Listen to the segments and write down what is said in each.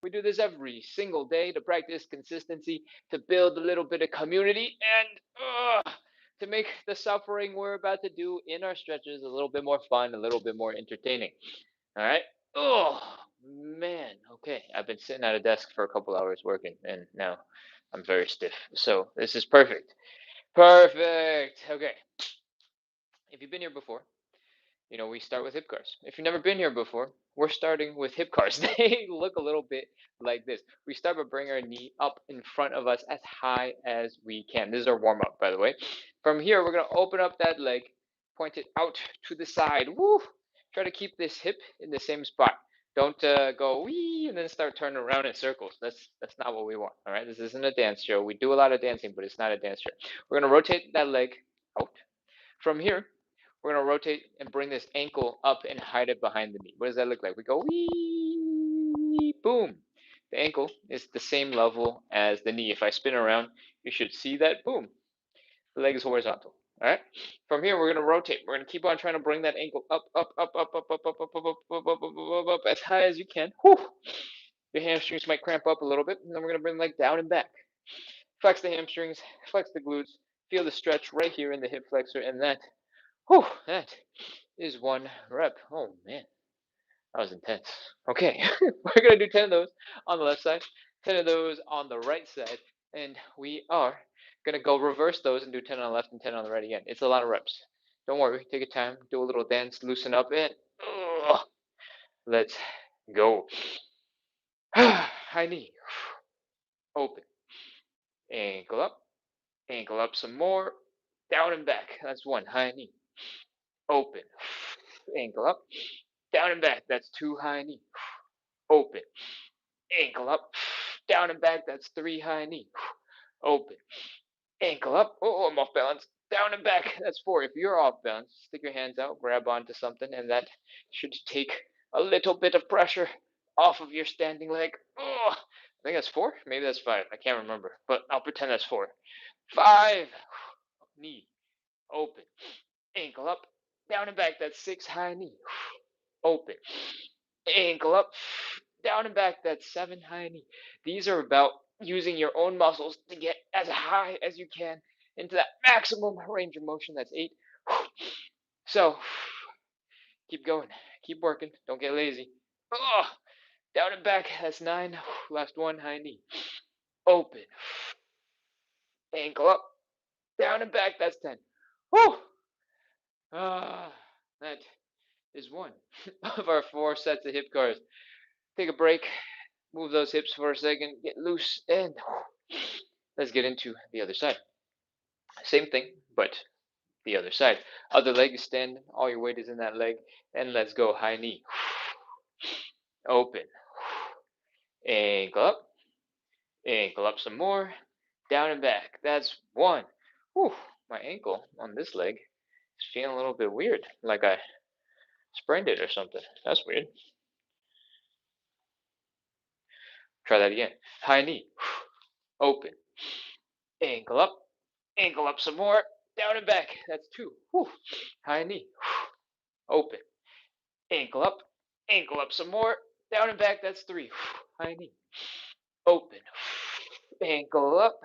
We do this every single day to practice consistency, to build a little bit of community, and to make the suffering we're about to do in our stretches a little bit more fun, a little bit more entertaining. All right. Oh man. Okay. I've been sitting at a desk for a couple hours working, and now I'm very stiff. So this is perfect. Perfect. Okay. If you've been here before, we start with hip cars. If you've never been here before, we're starting with hip cars. They look a little bit like this. We start by bringing our knee up in front of us as high as we can. This is our warm up, by the way. From here, we're going to open up that leg, point it out to the side. Woo! Try to keep this hip in the same spot. Don't go wee and then start turning around in circles. That's not what we want. All right, this isn't a dance show. We do a lot of dancing, but it's not a dance show. We're gonna rotate that leg out. From here, we're going to rotate and bring this ankle up and hide it behind the knee. What does that look like? We go wee, boom. The ankle is the same level as the knee. If I spin around, you should see that, boom. The leg is horizontal. All right. From here, we're going to rotate. We're going to keep on trying to bring that ankle up, up, up, up, up, up, up, up, up, up, up, up, up, up, as high as you can. Whew. Your hamstrings might cramp up a little bit, and then we're going to bring the leg down and back. Flex the hamstrings, flex the glutes, feel the stretch right here in the hip flexor, and that is one rep. Oh man, that was intense. Okay, we're gonna do 10 of those on the left side, 10 of those on the right side, and we are gonna go reverse those and do 10 on the left and 10 on the right again. It's a lot of reps. Don't worry, take your time, do a little dance, loosen up, and let's go. High knee, open, ankle up some more, down and back. That's one. High knee, open, ankle up, down and back. That's two. High knee, open, ankle up, down and back. That's three. High knee, open, ankle up. Oh, I'm off balance. Down and back. That's four. If you're off balance, stick your hands out, grab onto something, and that should take a little bit of pressure off of your standing leg. Oh, I think that's four. Maybe that's five. I can't remember, but I'll pretend that's four. Five. Knee, open, ankle up, down and back. That's six. High knee, open, ankle up, down and back. That's seven. High knee. These are about using your own muscles to get as high as you can into that maximum range of motion. That's eight. So keep going, keep working. Don't get lazy. Oh, down and back. That's nine. Last one. High knee, open, ankle up, down and back. That's 10. Whew. That is one of our four sets of hip cars. Take a break, move those hips for a second, get loose, and let's get into the other side. Same thing, but the other side. Other leg is standing, all your weight is in that leg, and let's go. High knee, open, ankle up some more, down and back. That's one. Whew, my ankle on this leg is feeling a little bit weird, like I sprained it or something. That's weird. Try that again. High knee, open, ankle up some more, down and back. That's two. Whew. High knee, open, ankle up some more, down and back. That's three. High knee, open, ankle up,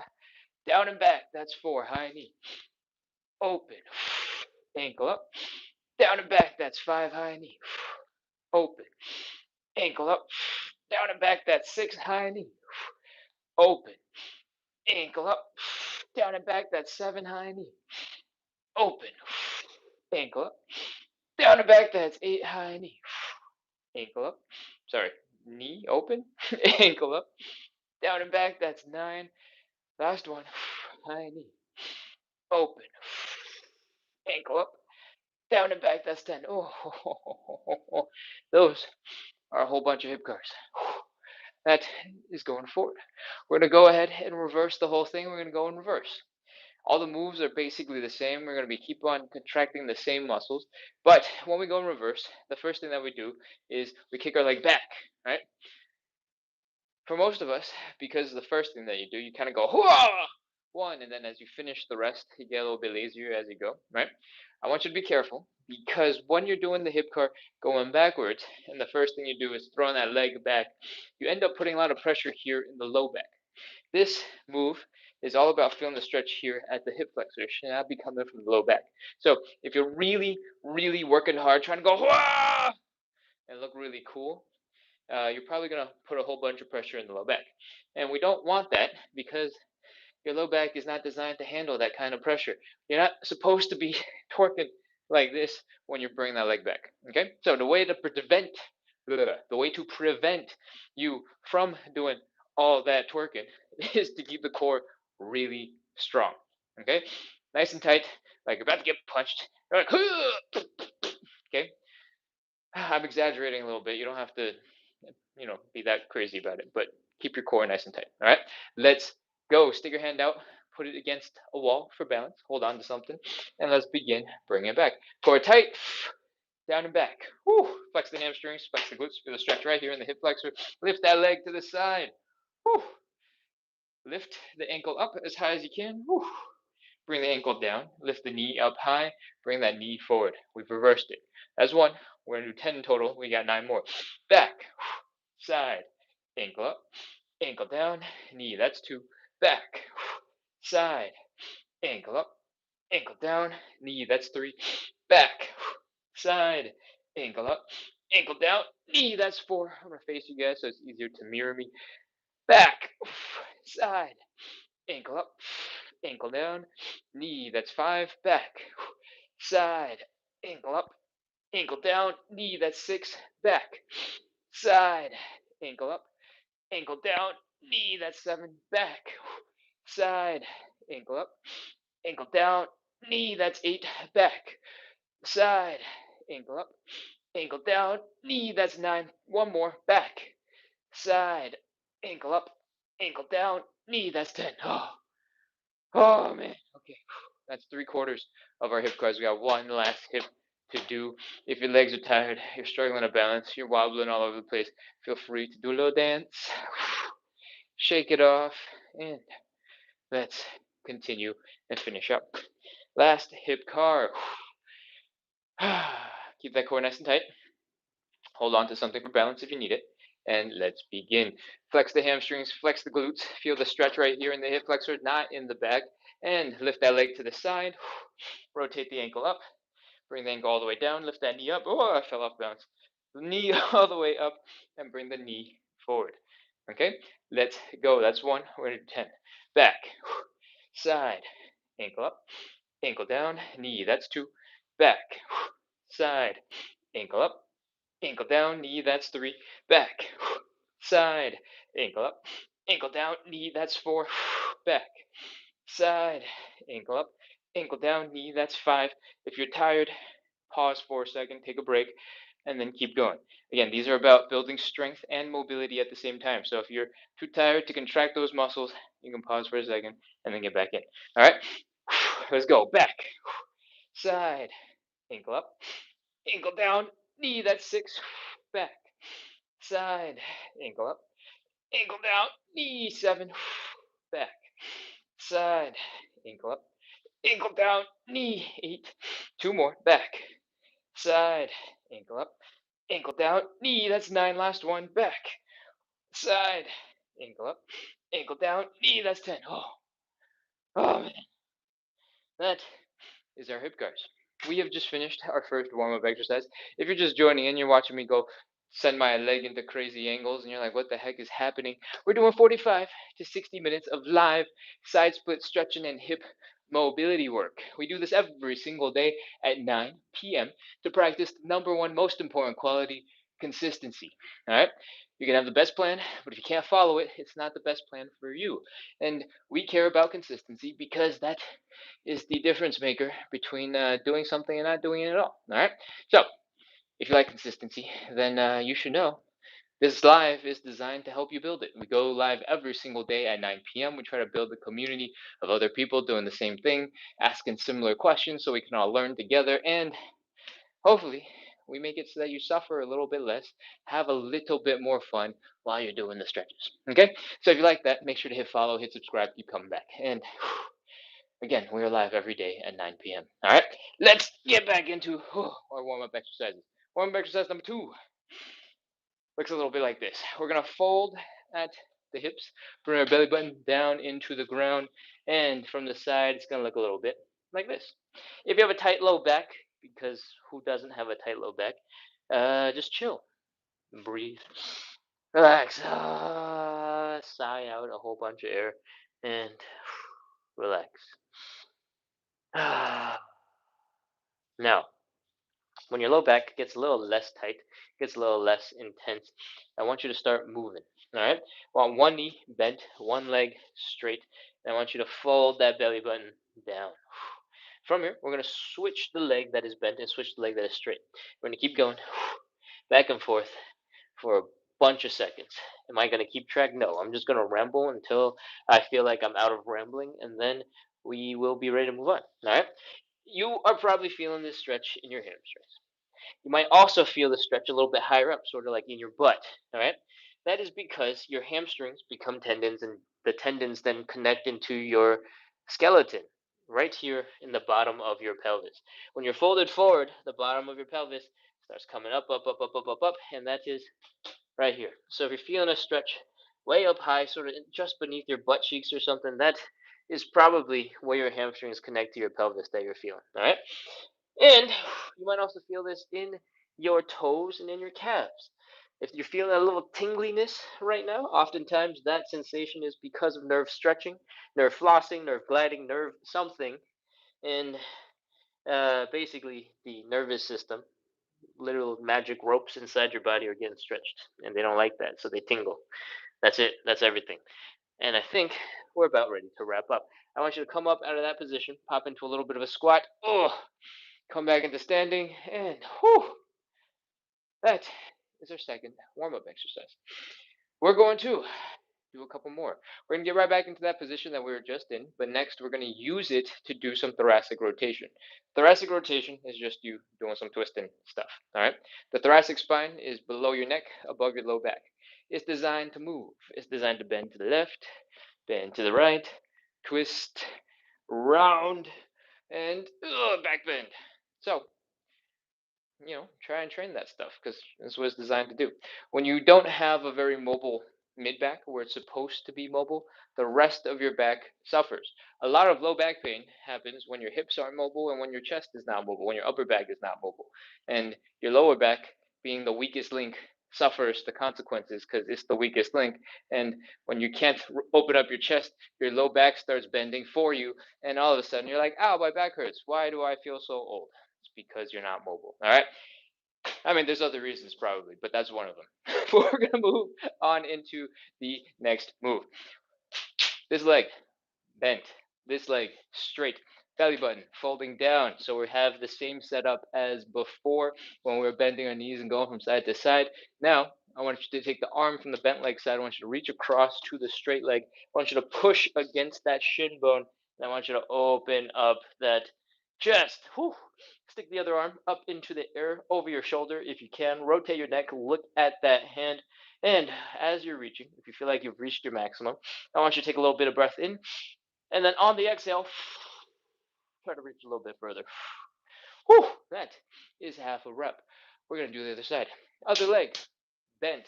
down and back. That's four. High knee, open, ankle up, down and back. That's five. High knee, open, ankle up, down and back. That's six. High knee, open, ankle up, down and back. That's seven. High knee, open, ankle up, down and back. That's eight. High knee, ankle up. Sorry, knee open, ankle up, down and back. That's nine. Last one, high knee, open, ankle up, down and back. That's 10. Oh, those are a whole bunch of hip cars. That is going forward. We're going to go ahead and reverse the whole thing. We're going to go in reverse. All the moves are basically the same. We're going to keep on contracting the same muscles. But when we go in reverse, the first thing that we do is we kick our leg back, right? For most of us, because the first thing that you do, you kind of go, hoo one, and then as you finish the rest, you get a little bit lazier as you go, right? I want you to be careful because when you're doing the hip car going backwards, and the first thing you do is throwing that leg back, you end up putting a lot of pressure here in the low back. This move is all about feeling the stretch here at the hip flexor. It should not be coming from the low back. So if you're really, really working hard, trying to go Wah! And look really cool, you're probably going to put a whole bunch of pressure in the low back. And we don't want that because your low back is not designed to handle that kind of pressure. You're not supposed to be torquing like this when you're bringing that leg back. Okay, so the way to prevent you from doing all that twerking is to keep the core really strong. Okay, nice and tight, like you're about to get punched. You're like, okay. I'm exaggerating a little bit. You don't have to, be that crazy about it, but keep your core nice and tight. All right, let's go. Stick your hand out, put it against a wall for balance. Hold on to something, and let's begin bringing it back. Core tight, down and back. Whew. Flex the hamstrings, flex the glutes, feel the stretch right here in the hip flexor. Lift that leg to the side. Whew. Lift the ankle up as high as you can. Whew. Bring the ankle down. Lift the knee up high. Bring that knee forward. We've reversed it. That's one. We're going to do 10 in total. We got 9 more. Back, side, ankle up, ankle down, knee. That's 2. Back, side, ankle up, ankle down, knee. That's 3. Back, side, ankle up, ankle down, knee. That's 4. I'm going to face you guys so it's easier to mirror me. Back, side, ankle up, ankle down, knee. That's 5. Back, side, ankle up, ankle down, knee. That's 6. Back, side, ankle up, ankle down, knee. That's 7. Back, side, ankle up, ankle down, knee. That's 8. Back, side, ankle up, ankle down, knee. That's 9. One more. Back, side, ankle up, ankle down, knee. That's 10. Oh man. Okay. That's 3/4 of our hip cars. We got one last hip to do. If your legs are tired, you're struggling to balance, you're wobbling all over the place, feel free to do a little dance. Shake it off, and let's continue and finish up. Last hip car. Keep that core nice and tight. Hold on to something for balance if you need it. And let's begin. Flex the hamstrings, flex the glutes. Feel the stretch right here in the hip flexor, not in the back. And lift that leg to the side. Rotate the ankle up. Bring the ankle all the way down. Lift that knee up. Oh, I fell off balance. The knee all the way up and bring the knee forward. Okay, let's go. That's 1. We're going to do 10. Back, side, ankle up, ankle down, knee. That's 2. Back, side, ankle up, ankle down, knee. That's 3. Back, side, ankle up, ankle down, knee. That's 4. Back, side, ankle up, ankle down, knee. That's 5. If you're tired, pause for a second, take a break, and then keep going. Again, these are about building strength and mobility at the same time. So if you're too tired to contract those muscles, you can pause for a second and then get back in. All right, let's go. Back, side, ankle up, ankle down, knee. That's 6. Back, side, ankle up, ankle down, knee. 7. Back, side, ankle up, ankle down, knee. 8. 2 more. Back, side, ankle up, ankle down, knee. That's 9. Last one. Back, side, ankle up, ankle down, knee. That's 10. Oh man, that is our hip guards. We have just finished our first warm-up exercise. If you're just joining in, you're watching me go send my leg into crazy angles, and you're like, what the heck is happening? We're doing 45 to 60 minutes of live side split stretching and hip mobility work. We do this every single day at 9 p.m. to practice the number one most important quality, consistency. All right? You can have the best plan, but if you can't follow it, it's not the best plan for you. And we care about consistency because that is the difference maker between doing something and not doing it at all. All right. So if you like consistency, then you should know this live is designed to help you build it. We go live every single day at 9 p.m. We try to build a community of other people doing the same thing, asking similar questions so we can all learn together. And hopefully, We make it so that you suffer a little bit less, have a little bit more fun while you're doing the stretches. Okay? So if you like that, make sure to hit follow, hit subscribe, keep coming back. And again, we're live every day at 9 p.m. All right? Let's get back into our warm up exercises. Warm up exercise number 2 looks a little bit like this. We're going to fold at the hips, bring our belly button down into the ground, and from the side, it's going to look a little bit like this. If you have a tight low back, because who doesn't have a tight low back, just chill, breathe, relax, sigh out a whole bunch of air, and relax. Now, when your low back gets a little less tight, gets a little less intense, I want you to start moving. All right. I want one knee bent, one leg straight, and I want you to fold that belly button down. From here, we're going to switch the leg that is bent and switch the leg that is straight. We're going to keep going back and forth for a bunch of seconds. Am I going to keep track? No. I'm just going to ramble until I feel like I'm out of rambling, and then we will be ready to move on. All right. You are probably feeling this stretch in your hamstrings. You might also feel the stretch a little bit higher up, sort of like in your butt. All right. That is because your hamstrings become tendons, and the tendons then connect into your skeleton right here in the bottom of your pelvis. When you're folded forward, the bottom of your pelvis starts coming up, up, up, up, up, up, up, and that is right here. So if you're feeling a stretch way up high, sort of just beneath your butt cheeks or something, that is probably where your hamstrings connect to your pelvis that you're feeling. All right. And you might also feel this in your toes and in your calves. If you're feeling a little tingliness right now, oftentimes that sensation is because of nerve stretching, nerve flossing, nerve gliding, nerve something. And basically, the nervous system, literal magic ropes inside your body are getting stretched. And they don't like that, so they tingle. That's it. That's everything. And I think we're about ready to wrap up. I want you to come up out of that position, pop into a little bit of a squat. Oh, come back into standing, and whew, that is our second warm-up exercise. We're going to do a couple more. We're going to get right back into that position that we were just in, but next we're going to use it to do some thoracic rotation. Thoracic rotation is just you doing some twisting stuff, all right? The thoracic spine is below your neck, above your low back. It's designed to move. It's designed to bend to the left, bend to the right, twist, round, and back bend. So try and train that stuff because that's what it's designed to do. When you don't have a very mobile mid back where it's supposed to be mobile, the rest of your back suffers. A lot of low back pain happens when your hips aren't mobile and when your chest is not mobile, when your upper back is not mobile. And your lower back, being the weakest link, suffers the consequences because it's the weakest link. And when you can't open up your chest, your low back starts bending for you. And all of a sudden, you're like, ow, my back hurts. Why do I feel so old? It's because you're not mobile. All right. I mean, there's other reasons probably, but that's one of them. But we're gonna move on into the next move. This leg bent, this leg straight, belly button folding down. So we have the same setup as before when we were bending our knees and going from side to side. Now, I want you to take the arm from the bent leg side. I want you to reach across to the straight leg. I want you to push against that shin bone. And I want you to open up that chest. Whew. Stick the other arm up into the air over your shoulder if you can. Rotate your neck. Look at that hand. And as you're reaching, if you feel like you've reached your maximum, I want you to take a little bit of breath in. And then on the exhale, try to reach a little bit further. Whew, that is half a rep. We're going to do the other side. Other leg, bent.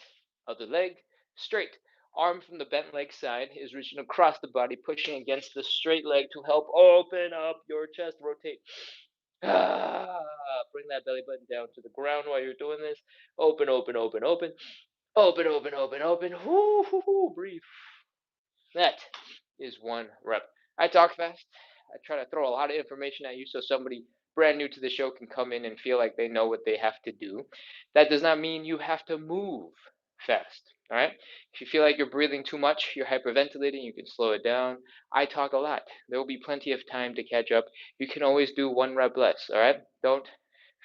Other leg, straight. Arm from the bent leg side is reaching across the body, pushing against the straight leg to help open up your chest. Rotate. Bring that belly button down to the ground while you're doing this. Open, open, open, open. Open, open, open, open. Whoo, breathe. That is one rep. I talk fast. I try to throw a lot of information at you so somebody brand new to the show can come in and feel like they know what they have to do. That does not mean you have to move fast. All right. If you feel like you're breathing too much, you're hyperventilating, you can slow it down. I talk a lot. There will be plenty of time to catch up. You can always do one rep less. All right. Don't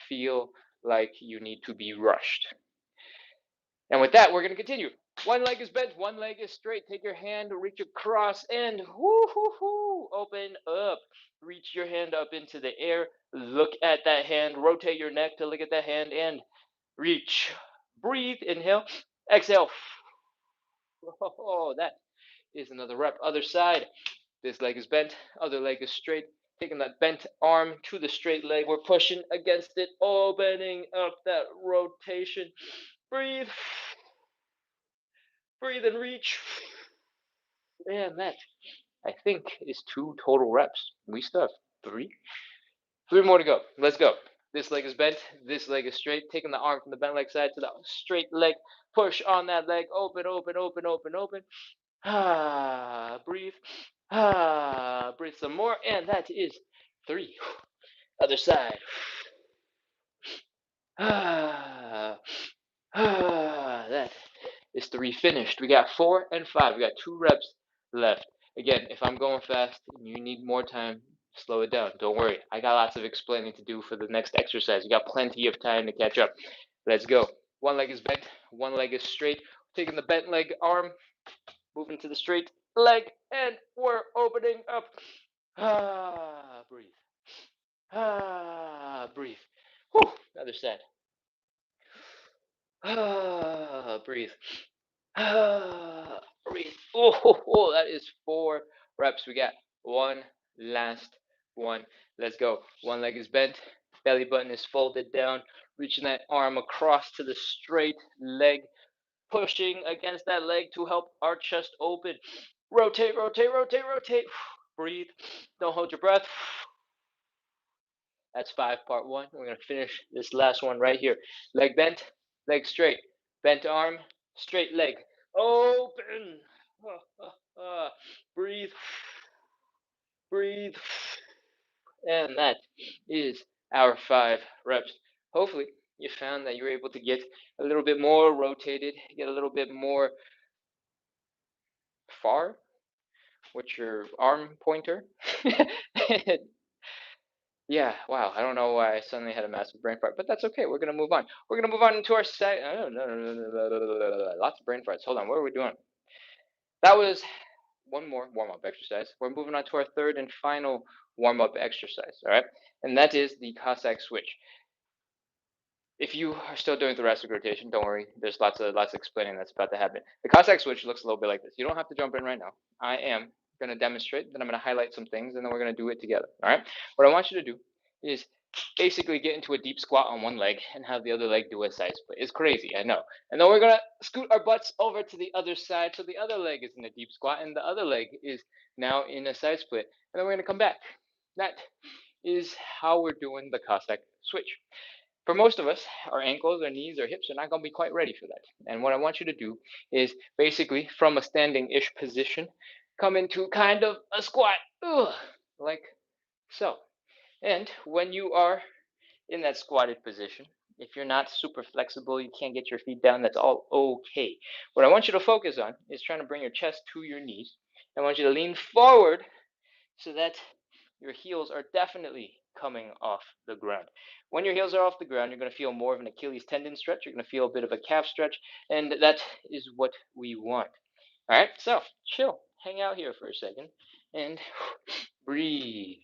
feel like you need to be rushed. And with that, we're going to continue. One leg is bent, one leg is straight. Take your hand, reach across, and whoo, hoo, hoo, open up. Reach your hand up into the air. Look at that hand. Rotate your neck to look at that hand and reach. Breathe. Inhale. Exhale. Oh, that is another rep. Other side. This leg is bent. Other leg is straight. Taking that bent arm to the straight leg. We're pushing against it, opening up that rotation. Breathe. Breathe and reach. And that, I think, is 2 total reps. We still have three. 3 more to go. Let's go. This leg is bent. This leg is straight. Taking the arm from the bent leg side to the straight leg. Push on that leg. Open, open, open, open, open. Ah, breathe. Ah, breathe some more. And that is 3. Other side. Ah, that is 3 finished. We got 4 and 5. We got 2 reps left. Again, if I'm going fast and you need more time, slow it down. Don't worry. I got lots of explaining to do for the next exercise. You got plenty of time to catch up. Let's go. One leg is bent, one leg is straight. Taking the bent leg arm, moving to the straight leg, and we're opening up. Ah, breathe. Ah, breathe. Whew, other side. Ah, breathe. Ah, breathe. Oh, that is 4 reps. We got one last one. Let's go. One leg is bent. Belly button is folded down. Reaching that arm across to the straight leg. Pushing against that leg to help our chest open. Rotate, rotate, rotate, rotate. Breathe. Don't hold your breath. That's 5, part 1. We're going to finish this last one right here. Leg bent, leg straight. Bent arm, straight leg. Open. Breathe. Breathe. And that is our 5 reps. Hopefully, you found that you were able to get a little bit more rotated, get a little bit more far with your arm pointer. Yeah, wow. I don't know why I suddenly had a massive brain fart, but that's okay. We're gonna move on. We're gonna move on into our set. Lots of brain farts. Hold on. What are we doing? That was one more warm up exercise. We're moving on to our third and final warm up exercise. All right, and that is the Cossack switch. If you are still doing thoracic rotation, don't worry. There's lots of explaining that's about to happen. The Cossack switch looks a little bit like this. You don't have to jump in right now. I am going to demonstrate, then I'm going to highlight some things, and then we're going to do it together. All right. What I want you to do is basically get into a deep squat on one leg and have the other leg do a side split. It's crazy, I know. And then we're going to scoot our butts over to the other side, so the other leg is in a deep squat, and the other leg is now in a side split. And then we're going to come back. That is how we're doing the Cossack switch. For most of us, our ankles, our knees, our hips are not going to be quite ready for that. And what I want you to do is basically from a standing-ish position, come into kind of a squat, like so. And when you are in that squatted position, if you're not super flexible, you can't get your feet down, that's all okay. What I want you to focus on is trying to bring your chest to your knees. I want you to lean forward so that your heels are definitely coming off the ground. When your heels are off the ground, you're going to feel more of an Achilles tendon stretch. You're going to feel a bit of a calf stretch, and that is what we want. All right, so chill, hang out here for a second, and breathe.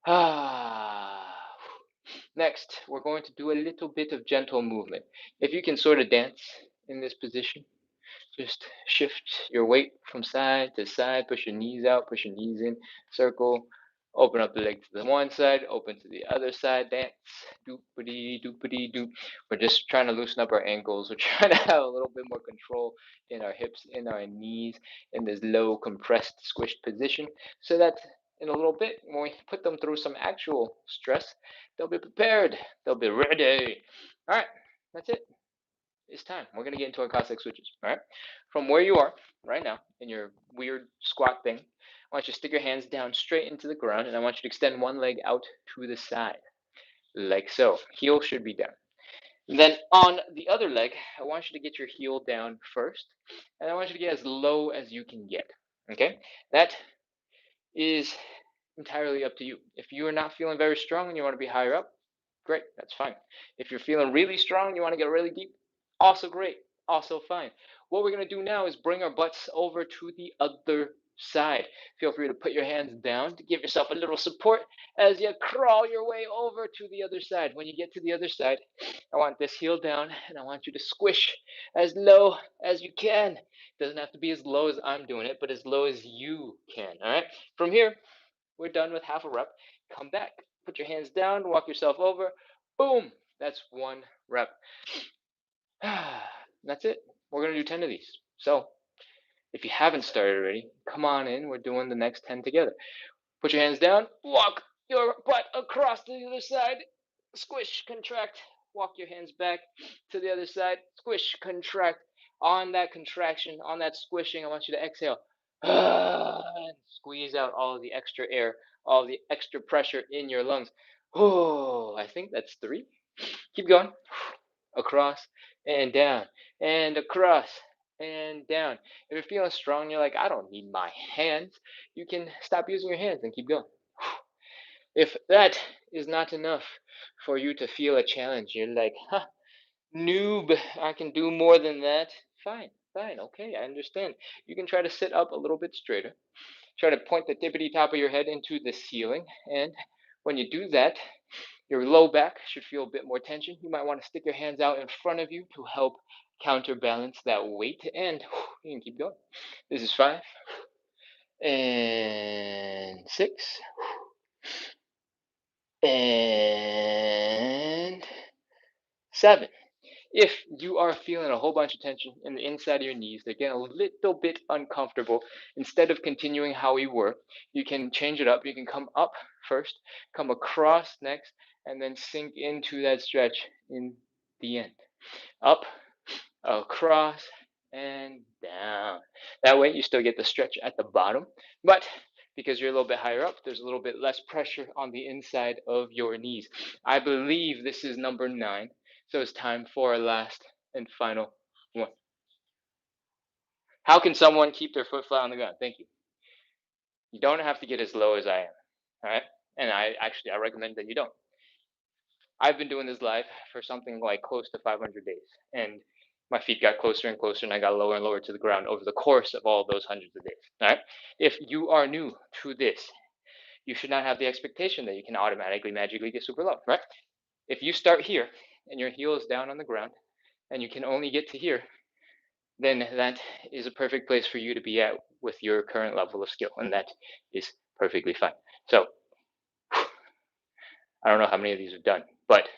Ah. Next, we're going to do a little bit of gentle movement. If you can sort of dance in this position, just shift your weight from side to side, push your knees out, push your knees in, circle, open up the leg to the one side, open to the other side, dance, doopity, doopity, doop. We're just trying to loosen up our ankles. We're trying to have a little bit more control in our hips, in our knees, in this low, compressed, squished position, so that in a little bit, when we put them through some actual stress, they'll be prepared, they'll be ready. All right, that's it. It's time. We're going to get into our Cossack switches. All right. From where you are right now in your weird squat thing, I want you to stick your hands down straight into the ground, and I want you to extend one leg out to the side, like so. Heel should be down. And then on the other leg, I want you to get your heel down first, and I want you to get as low as you can get. Okay. That is entirely up to you. If you are not feeling very strong and you want to be higher up, great, that's fine. If you're feeling really strong and you want to get really deep, also great, also fine. What we're going to do now is bring our butts over to the other side. Feel free to put your hands down to give yourself a little support as you crawl your way over to the other side. When you get to the other side, I want this heel down and I want you to squish as low as you can. It doesn't have to be as low as I'm doing it, but as low as you can. All right. From here, we're done with half a rep. Come back, put your hands down, walk yourself over. Boom. That's 1 rep. That's it. We're going to do 10 of these. So if you haven't started already, come on in. We're doing the next 10 together. Put your hands down, walk your butt across to the other side, squish, contract, walk your hands back to the other side, squish, contract. On that contraction, on that squishing, I want you to exhale and squeeze out all of the extra air, all of the extra pressure in your lungs. Oh, I think that's 3. Keep going. Across and down and across and down. If you're feeling strong, you're like, I don't need my hands. You can stop using your hands and keep going. If that is not enough for you to feel a challenge, you're like, huh, noob, I can do more than that. Fine, fine, okay, I understand. You can try to sit up a little bit straighter. Try to point the tippity top of your head into the ceiling. And when you do that, your low back should feel a bit more tension. You might want to stick your hands out in front of you to help counterbalance that weight. And you can keep going. This is 5 and 6 and 7. If you are feeling a whole bunch of tension in the inside of your knees, they're getting a little bit uncomfortable, instead of continuing how we were, you can change it up. You can come up first, come across next, and then sink into that stretch in the end. Up, across, and down. That way you still get the stretch at the bottom, but because you're a little bit higher up, there's a little bit less pressure on the inside of your knees. I believe this is number 9, so it's time for our last and final one. How can someone keep their foot flat on the ground? Thank you. You don't have to get as low as I am, all right? And I recommend that you don't. I've been doing this live for something like close to 500 days, and my feet got closer and closer, and I got lower and lower to the ground over the course of all those hundreds of days. All right. If you are new to this, you should not have the expectation that you can automatically, magically get super low. Right. If you start here and your heel is down on the ground, and you can only get to here, then that is a perfect place for you to be at with your current level of skill, and that is perfectly fine. So I don't know how many of these are done, but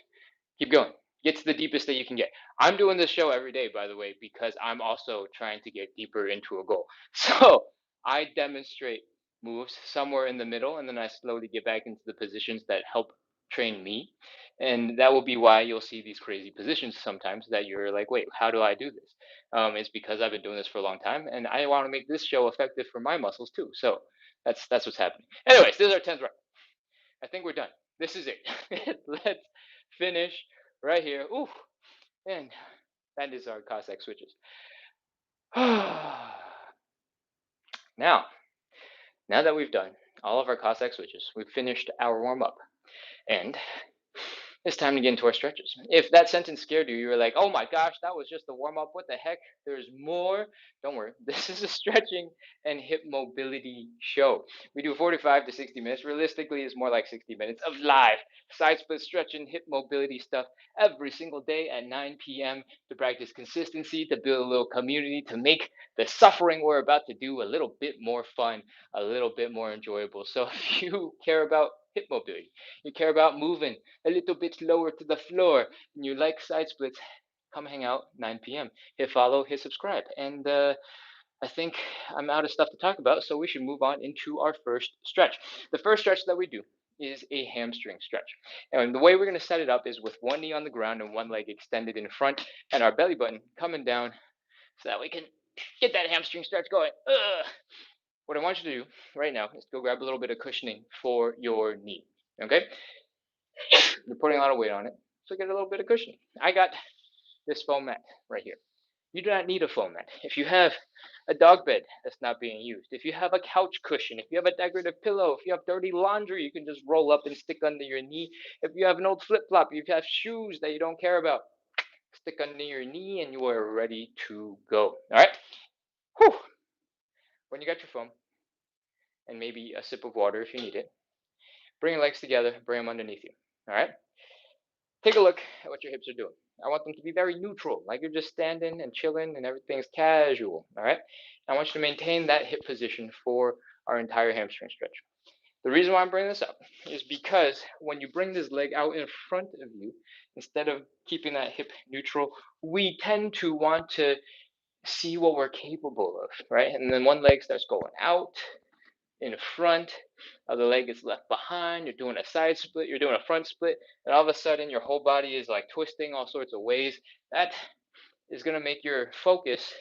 keep going. Get to the deepest that you can get. I'm doing this show every day, by the way, because I'm also trying to get deeper into a goal. So I demonstrate moves somewhere in the middle, and then I slowly get back into the positions that help train me. And that will be why you'll see these crazy positions sometimes that you're like, wait, how do I do this? It's because I've been doing this for a long time, and I want to make this show effective for my muscles too. So that's what's happening. Anyways, this is our 10th rep. I think we're done. This is it. Let's finish right here. Ooh, and that is our Cossack switches. now, now that we've done all of our Cossack switches, we've finished our warm up, and it's time to get into our stretches. If that sentence scared you, you were like, oh my gosh, that was just the warm up. What the heck? There's more. Don't worry. This is a stretching and hip mobility show. We do 45 to 60 minutes. Realistically, it's more like 60 minutes of live side split stretch and hip mobility stuff every single day at 9 p.m. to practice consistency, to build a little community, to make the suffering we're about to do a little bit more fun, a little bit more enjoyable. So if you care about hip mobility, you care about moving a little bit lower to the floor, and you like side splits, come hang out 9 p.m. Hit follow, hit subscribe. And I think I'm out of stuff to talk about, so we should move on into our first stretch. The first stretch that we do is a hamstring stretch. And the way we're going to set it up is with one knee on the ground and one leg extended in front, and our belly button coming down so that we can get that hamstring stretch going. What I want you to do right now is go grab a little bit of cushioning for your knee. Okay? You're putting a lot of weight on it, so get a little bit of cushion. I got this foam mat right here. You do not need a foam mat. If you have a dog bed that's not being used, if you have a couch cushion, if you have a decorative pillow, if you have dirty laundry, you can just roll up and stick under your knee. If you have an old flip flop, if you have shoes that you don't care about, Stick under your knee, and you are ready to go. All right. Whew. When you got your phone and maybe a sip of water if you need it, bring your legs together, bring them underneath you. All right. Take a look at what your hips are doing. I want them to be very neutral, like you're just standing and chilling and everything's casual. All right. I want you to maintain that hip position for our entire hamstring stretch. The reason why I'm bringing this up is because when you bring this leg out in front of you, instead of keeping that hip neutral, we tend to want to see what we're capable of, right? And then one leg starts going out in front, other leg is left behind, you're doing a side split, you're doing a front split, and all of a sudden your whole body is like twisting all sorts of ways. That is going to make your focus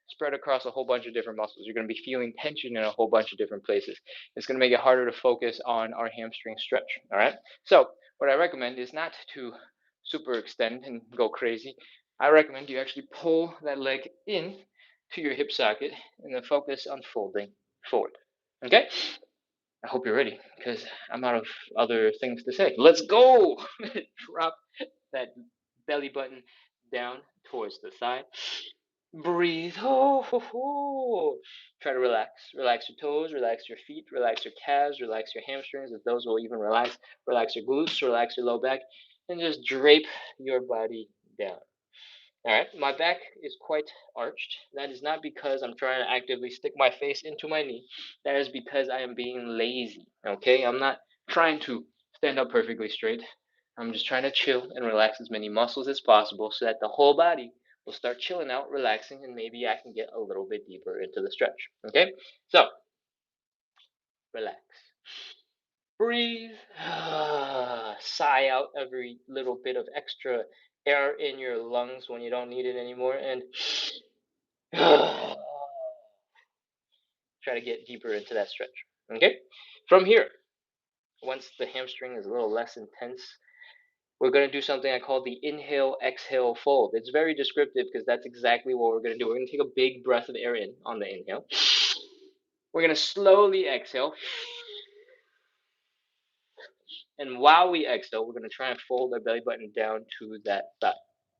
spread across a whole bunch of different muscles. You're going to be feeling tension in a whole bunch of different places. It's going to make it harder to focus on our hamstring stretch. All right. So what I recommend is not to super extend and go crazy. I recommend you actually pull that leg in to your hip socket and then focus on folding forward. Okay. I hope you're ready because I'm out of other things to say. Let's go. Drop that belly button down towards the side. Breathe. Oh, ho, ho. Try to relax. Relax your toes, relax your feet, relax your calves, relax your hamstrings, if those will even relax. Relax your glutes, relax your low back, and just drape your body down. All right, my back is quite arched. That is not because I'm trying to actively stick my face into my knee. That is because I am being lazy. Okay, I'm not trying to stand up perfectly straight. I'm just trying to chill and relax as many muscles as possible so that the whole body will start chilling out, relaxing, and maybe I can get a little bit deeper into the stretch. Okay, so relax. Breathe. Sigh out every little bit of extra air in your lungs when you don't need it anymore. And try to get deeper into that stretch. Okay? From here, once the hamstring is a little less intense, we're going to do something I call the inhale, exhale, fold. It's very descriptive because that's exactly what we're going to do. We're going to take a big breath of air in on the inhale. We're going to slowly exhale. And while we exhale, we're going to try and fold our belly button down to that thigh.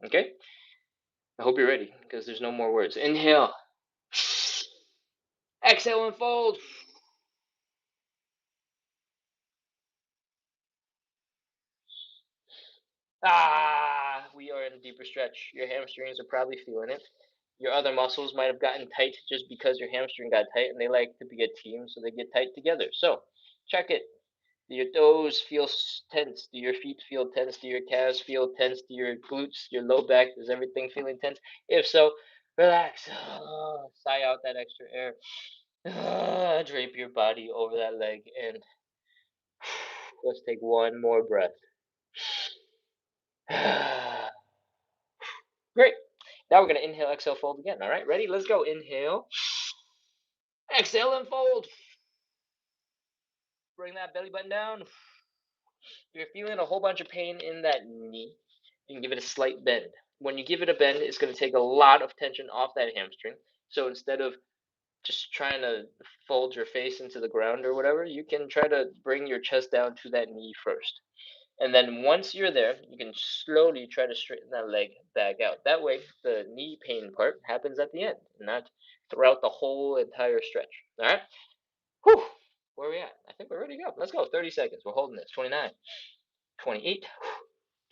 Okay? I hope you're ready because there's no more words. Inhale. Exhale and fold. We are in a deeper stretch. Your hamstrings are probably feeling it. Your other muscles might have gotten tight just because your hamstring got tight, and they like to be a team, so they get tight together. So, check it. Do your toes feel tense? Do your feet feel tense? Do your calves feel tense? Do your glutes, your low back, is everything feeling tense? If so, relax. Sigh out that extra air. Drape your body over that leg, and let's take one more breath. Great. Now we're going to inhale, exhale, fold again. All right, ready? Let's go. Inhale, exhale, and fold. Bring that belly button down. You're feeling a whole bunch of pain in that knee. You can give it a slight bend. When you give it a bend, it's going to take a lot of tension off that hamstring. So instead of just trying to fold your face into the ground or whatever, you can try to bring your chest down to that knee first. And then once you're there, you can slowly try to straighten that leg back out. That way, the knee pain part happens at the end, not throughout the whole entire stretch. All right? Whew. Where are we at? I think we're ready to go. Let's go. 30 seconds. We're holding this. 29, 28,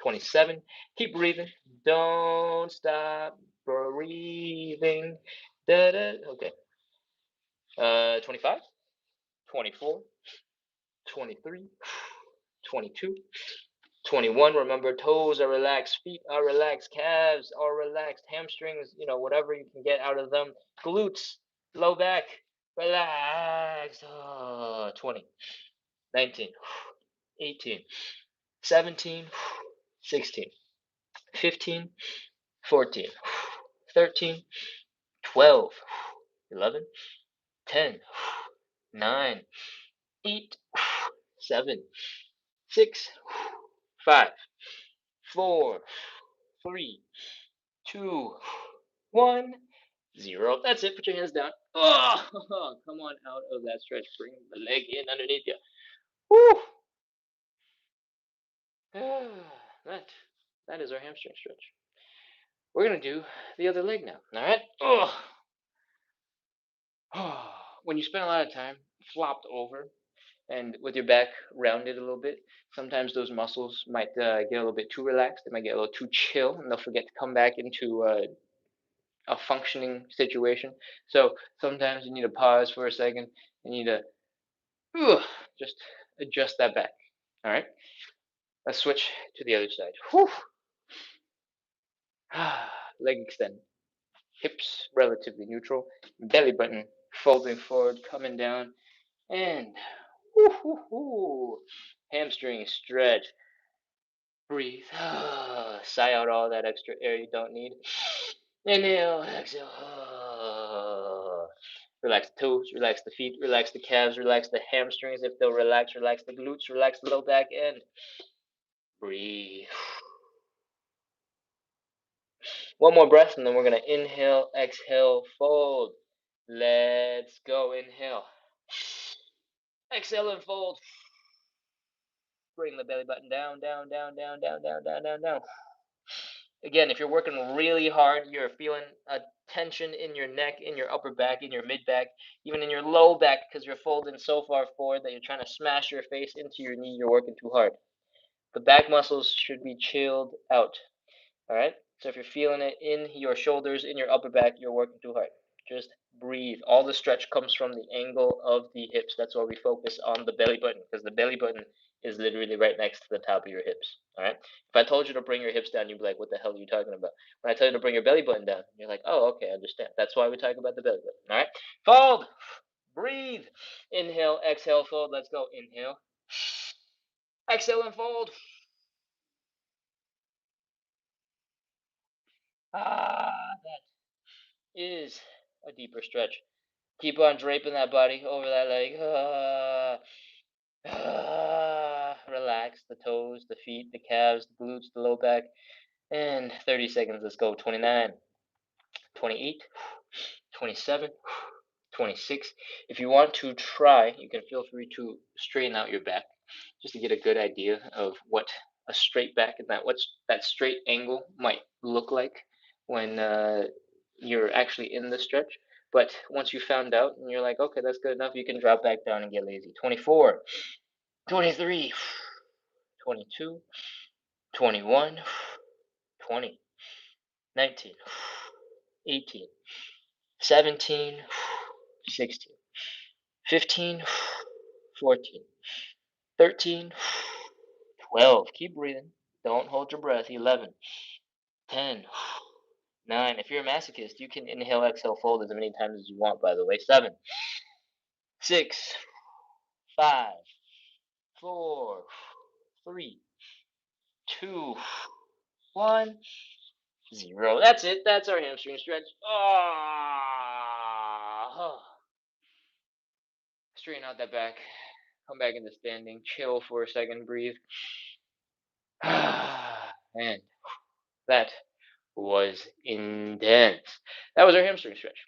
27. Keep breathing. Don't stop breathing. Da-da. Okay. 25, 24, 23, 22, 21. Remember, toes are relaxed, feet are relaxed, calves are relaxed, hamstrings, whatever you can get out of them. Glutes, low back, relax. 20, 19, 18, 17, 16, 15, 14, 13, 12, 11, 10, 9, 8, 7, 6, 5, 4, 3, 2, 1, 0. That's it. Put your hands down. Oh, come on out of that stretch. Bring the leg in underneath you. Woo. That is our hamstring stretch. We're gonna do the other leg now. All right. Oh. When you spend a lot of time flopped over and with your back rounded a little bit, sometimes those muscles might get a little bit too relaxed. They might get a little too chill, and they'll forget to come back into a functioning situation. So sometimes you need to pause for a second. You need to just adjust that back. All right. Let's switch to the other side. Whew. Leg extend. Hips relatively neutral. Belly button folding forward, coming down, and whoo, whoo, whoo. Hamstring stretch. Breathe. Sigh out all that extra air you don't need. Inhale, exhale. Relax the toes, relax the feet, relax the calves, relax the hamstrings if they'll relax, relax the glutes, relax the low back end. Breathe. One more breath, and then we're going to inhale, exhale, fold. Let's go. Inhale. Exhale and fold. Bring the belly button down, down, down, down, down, down, down, down, down. Again, if you're working really hard, you're feeling a tension in your neck, in your upper back, in your mid back, even in your low back because you're folding so far forward that you're trying to smash your face into your knee. You're working too hard. The back muscles should be chilled out. All right. So if you're feeling it in your shoulders, in your upper back, you're working too hard. Just breathe. All the stretch comes from the angle of the hips. That's why we focus on the belly button, because the belly button is literally right next to the top of your hips. All right. If I told you to bring your hips down, you'd be like, "What the hell are you talking about?" When I tell you to bring your belly button down, you're like, "Oh, okay, I understand." That's why we talk about the belly button. All right. Fold. Breathe. Inhale. Exhale. Fold. Let's go. Inhale. Exhale and fold. That is a deeper stretch. Keep on draping that body over that leg. Relax the toes, the feet, the calves, the glutes, the low back. And 30 seconds. Let's go. 29, 28, 27, 26. If you want to try, you can feel free to straighten out your back just to get a good idea of what a straight back and that straight angle might look like when you're actually in the stretch. But once you found out and you're like, okay, that's good enough, you can drop back down and get lazy. 24, 23, 22, 21, 20, 19, 18, 17, 16, 15, 14, 13, 12. Keep breathing. Don't hold your breath. 11, 10, 9. If you're a masochist, you can inhale, exhale, fold as many times as you want, by the way. 7, 6, 5, 4, 3, 2, 1, 0. That's it. That's our hamstring stretch. Oh. Straighten out that back. Come back into standing. Chill for a second. Breathe. And that was intense. That was our hamstring stretch.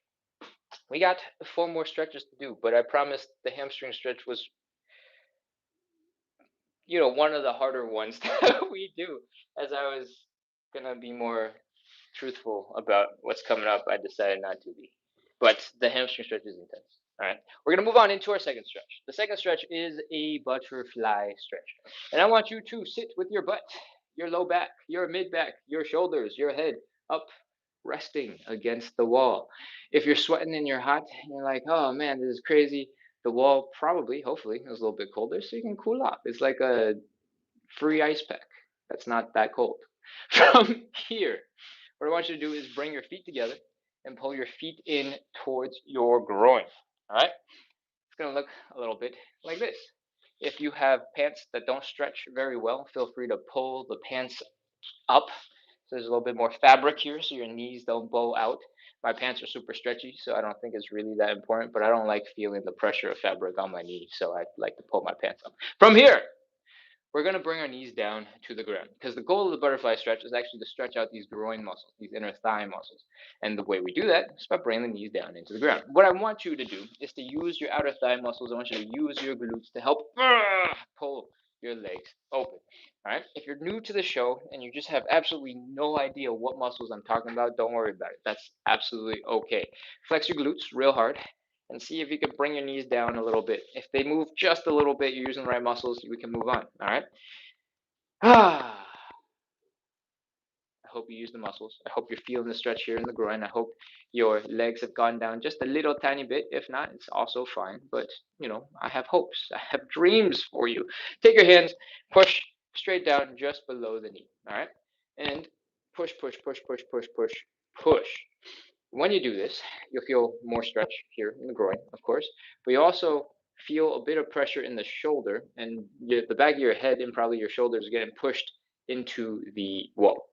We got 4 more stretches to do, but I promised the hamstring stretch was, one of the harder ones that we do. As I was gonna be more truthful about what's coming up, I decided not to be. But the hamstring stretch is intense. All right, we're gonna move on into our second stretch. The second stretch is a butterfly stretch, and I want you to sit with your butt, your low back, your mid back, your shoulders, your head up, resting against the wall. If you're sweating and you're hot, and you're like, "Oh man, this is crazy." The wall probably, hopefully, is a little bit colder, so you can cool off. It's like a free ice pack that's not that cold. From here, what I want you to do is bring your feet together and pull your feet in towards your groin. All right? It's going to look a little bit like this. If you have pants that don't stretch very well, feel free to pull the pants up. So there's a little bit more fabric here so your knees don't bow out. My pants are super stretchy, so I don't think it's really that important, but I don't like feeling the pressure of fabric on my knee, so I like to pull my pants up. From here, we're going to bring our knees down to the ground because the goal of the butterfly stretch is actually to stretch out these groin muscles, these inner thigh muscles. And the way we do that is by bringing the knees down into the ground. What I want you to do is to use your outer thigh muscles. I want you to use your glutes to help pull your legs open. All right. If you're new to the show and you just have absolutely no idea what muscles I'm talking about, don't worry about it. That's absolutely okay. Flex your glutes real hard and see if you can bring your knees down a little bit. If they move just a little bit, you're using the right muscles, we can move on. All right. Ah. I hope you use the muscles. I hope you're feeling the stretch here in the groin. I hope your legs have gone down just a little tiny bit. If not, it's also fine. But, I have hopes. I have dreams for you. Take your hands, push straight down just below the knee. All right? And push, push, push, push, push, push, push. When you do this, you'll feel more stretch here in the groin, of course, but you also feel a bit of pressure in the shoulder, and the back of your head and probably your shoulders are getting pushed into the wall.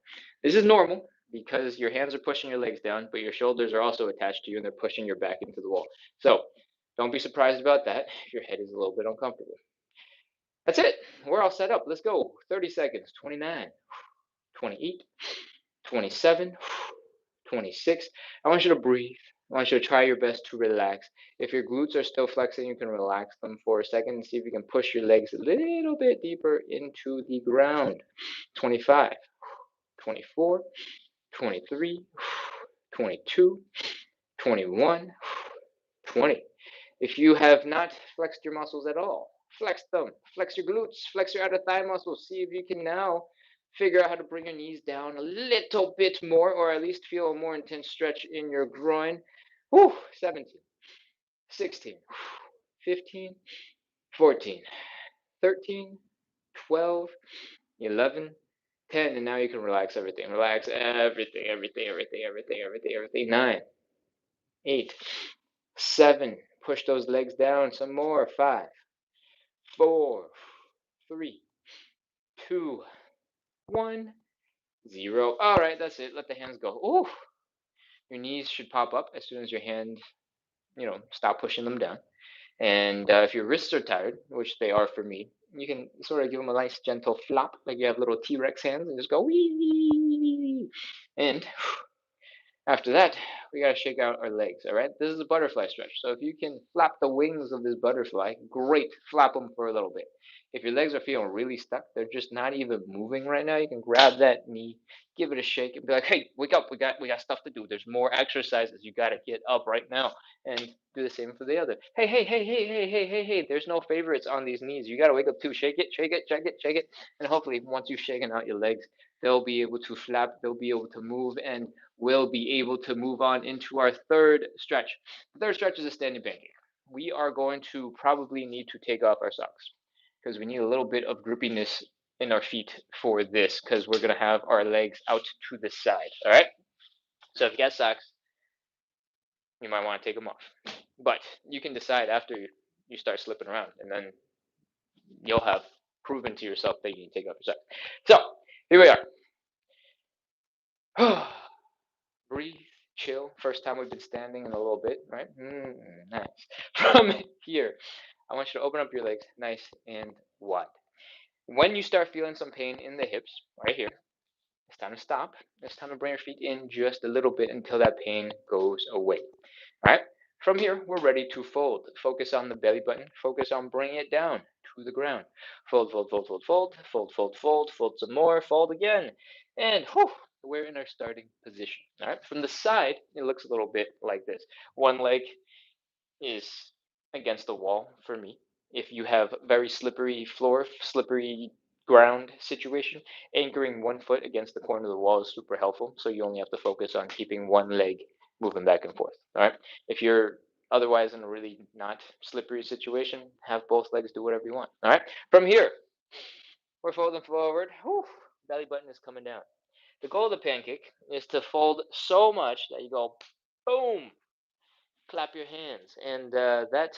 This is normal because your hands are pushing your legs down, but your shoulders are also attached to you and they're pushing your back into the wall. So don't be surprised about that if your head is a little bit uncomfortable. That's it. We're all set up. Let's go. 30 seconds. 29, 28, 27, 26. I want you to breathe. I want you to try your best to relax. If your glutes are still flexing, you can relax them for a second and see if you can push your legs a little bit deeper into the ground. 25, 24, 23, 22, 21, 20. If you have not flexed your muscles at all, flex them. Flex your glutes, flex your outer thigh muscles. See if you can now figure out how to bring your knees down a little bit more, or at least feel a more intense stretch in your groin. Whew, 17, 16, 15, 14, 13, 12, 11, 10, and now you can relax everything. Relax everything, everything, everything, everything, everything, everything. 9, 8, 7. Push those legs down some more. 5, 4, 3, 2, 1, 0. All right, that's it. Let the hands go. Ooh, your knees should pop up as soon as your hand, stop pushing them down. And if your wrists are tired, which they are for me, you can sort of give them a nice gentle flop, like you have little T-Rex hands, and just go wee. And after that, we gotta shake out our legs, all right? This is a butterfly stretch. So if you can flap the wings of this butterfly, great, flap them for a little bit. If your legs are feeling really stuck, they're just not even moving right now, you can grab that knee, give it a shake, and be like, hey, wake up, we got stuff to do. There's more exercises. You gotta get up right now. And do the same for the other. Hey, hey, hey, hey, hey, hey, hey, hey. There's no favorites on these knees. You gotta wake up too. Shake it, shake it, shake it, shake it. And hopefully once you've shaken out your legs, they'll be able to flap, they'll be able to move, and we'll be able to move on into our third stretch. The third stretch is a standing pancake. We are going to probably need to take off our socks because we need a little bit of grippiness in our feet for this because we're going to have our legs out to the side. All right. So if you got socks, you might want to take them off. But you can decide after you start slipping around, and then you'll have proven to yourself that you can take off your socks. So here we are. Breathe, chill. First time we've been standing in a little bit, right? Nice. From here, I want you to open up your legs nice and wide. When you start feeling some pain in the hips, right here, it's time to stop. It's time to bring your feet in just a little bit until that pain goes away. All right? From here, we're ready to fold. Focus on the belly button. Focus on bringing it down to the ground. Fold, fold, fold, fold, fold, fold, fold, fold, fold some more, fold again. And whew, we're in our starting position. All right? From the side, it looks a little bit like this. One leg is against the wall for me. If you have very slippery floor, slippery ground situation, anchoring one foot against the corner of the wall is super helpful. So you only have to focus on keeping one leg moving back and forth. All right. If you're otherwise in a really not slippery situation, have both legs do whatever you want. All right. From here, we're folding forward. Whew, belly button is coming down. The goal of the pancake is to fold so much that you go boom, clap your hands. And that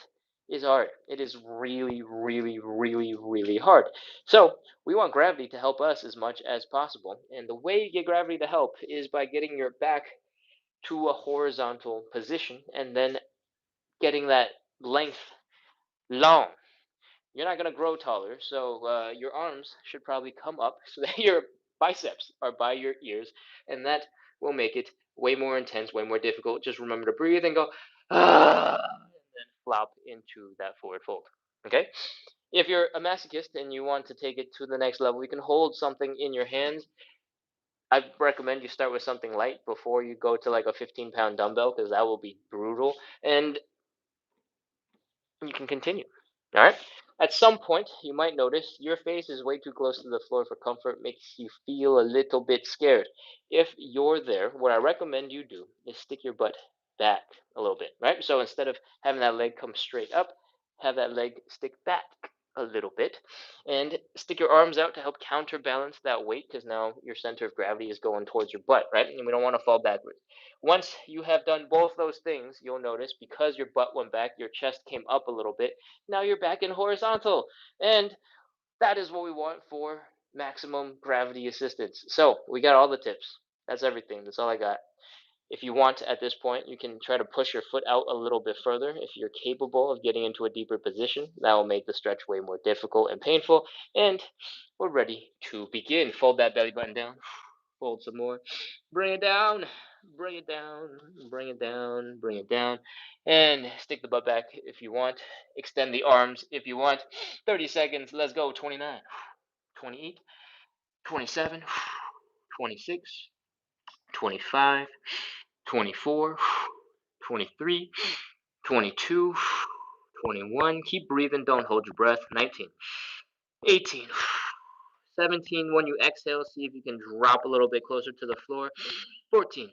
is hard. It is really, really, really, really hard. So we want gravity to help us as much as possible. And the way you get gravity to help is by getting your back to a horizontal position and then getting that length long. You're not going to grow taller, so your arms should probably come up so that your biceps are by your ears, and that will make it way more intense, way more difficult. Just remember to breathe and go, ah, and then flop into that forward fold. Okay? If you're a masochist and you want to take it to the next level, you can hold something in your hands. I recommend you start with something light before you go to like a 15-pound dumbbell, because that will be brutal. And you can continue. All right. At some point, you might notice your face is way too close to the floor for comfort, makes you feel a little bit scared. If you're there, what I recommend you do is stick your butt back a little bit, right? So instead of having that leg come straight up, have that leg stick back a little bit, and stick your arms out to help counterbalance that weight, because now your center of gravity is going towards your butt, right? And we don't want to fall backwards. Once you have done both those things, you'll notice because your butt went back, your chest came up a little bit. Now you're back in horizontal. And that is what we want for maximum gravity assistance. So we got all the tips. That's everything. That's all I got. If you want at this point, you can try to push your foot out a little bit further. If you're capable of getting into a deeper position, that will make the stretch way more difficult and painful. And we're ready to begin. Fold that belly button down. Fold some more. Bring it down. Bring it down. Bring it down. Bring it down. And stick the butt back if you want. Extend the arms if you want. 30 seconds. Let's go. 29, 28, 27, 26, 25, 24, 23, 22, 21. Keep breathing. Don't hold your breath. 19, 18, 17. When you exhale, see if you can drop a little bit closer to the floor. 14,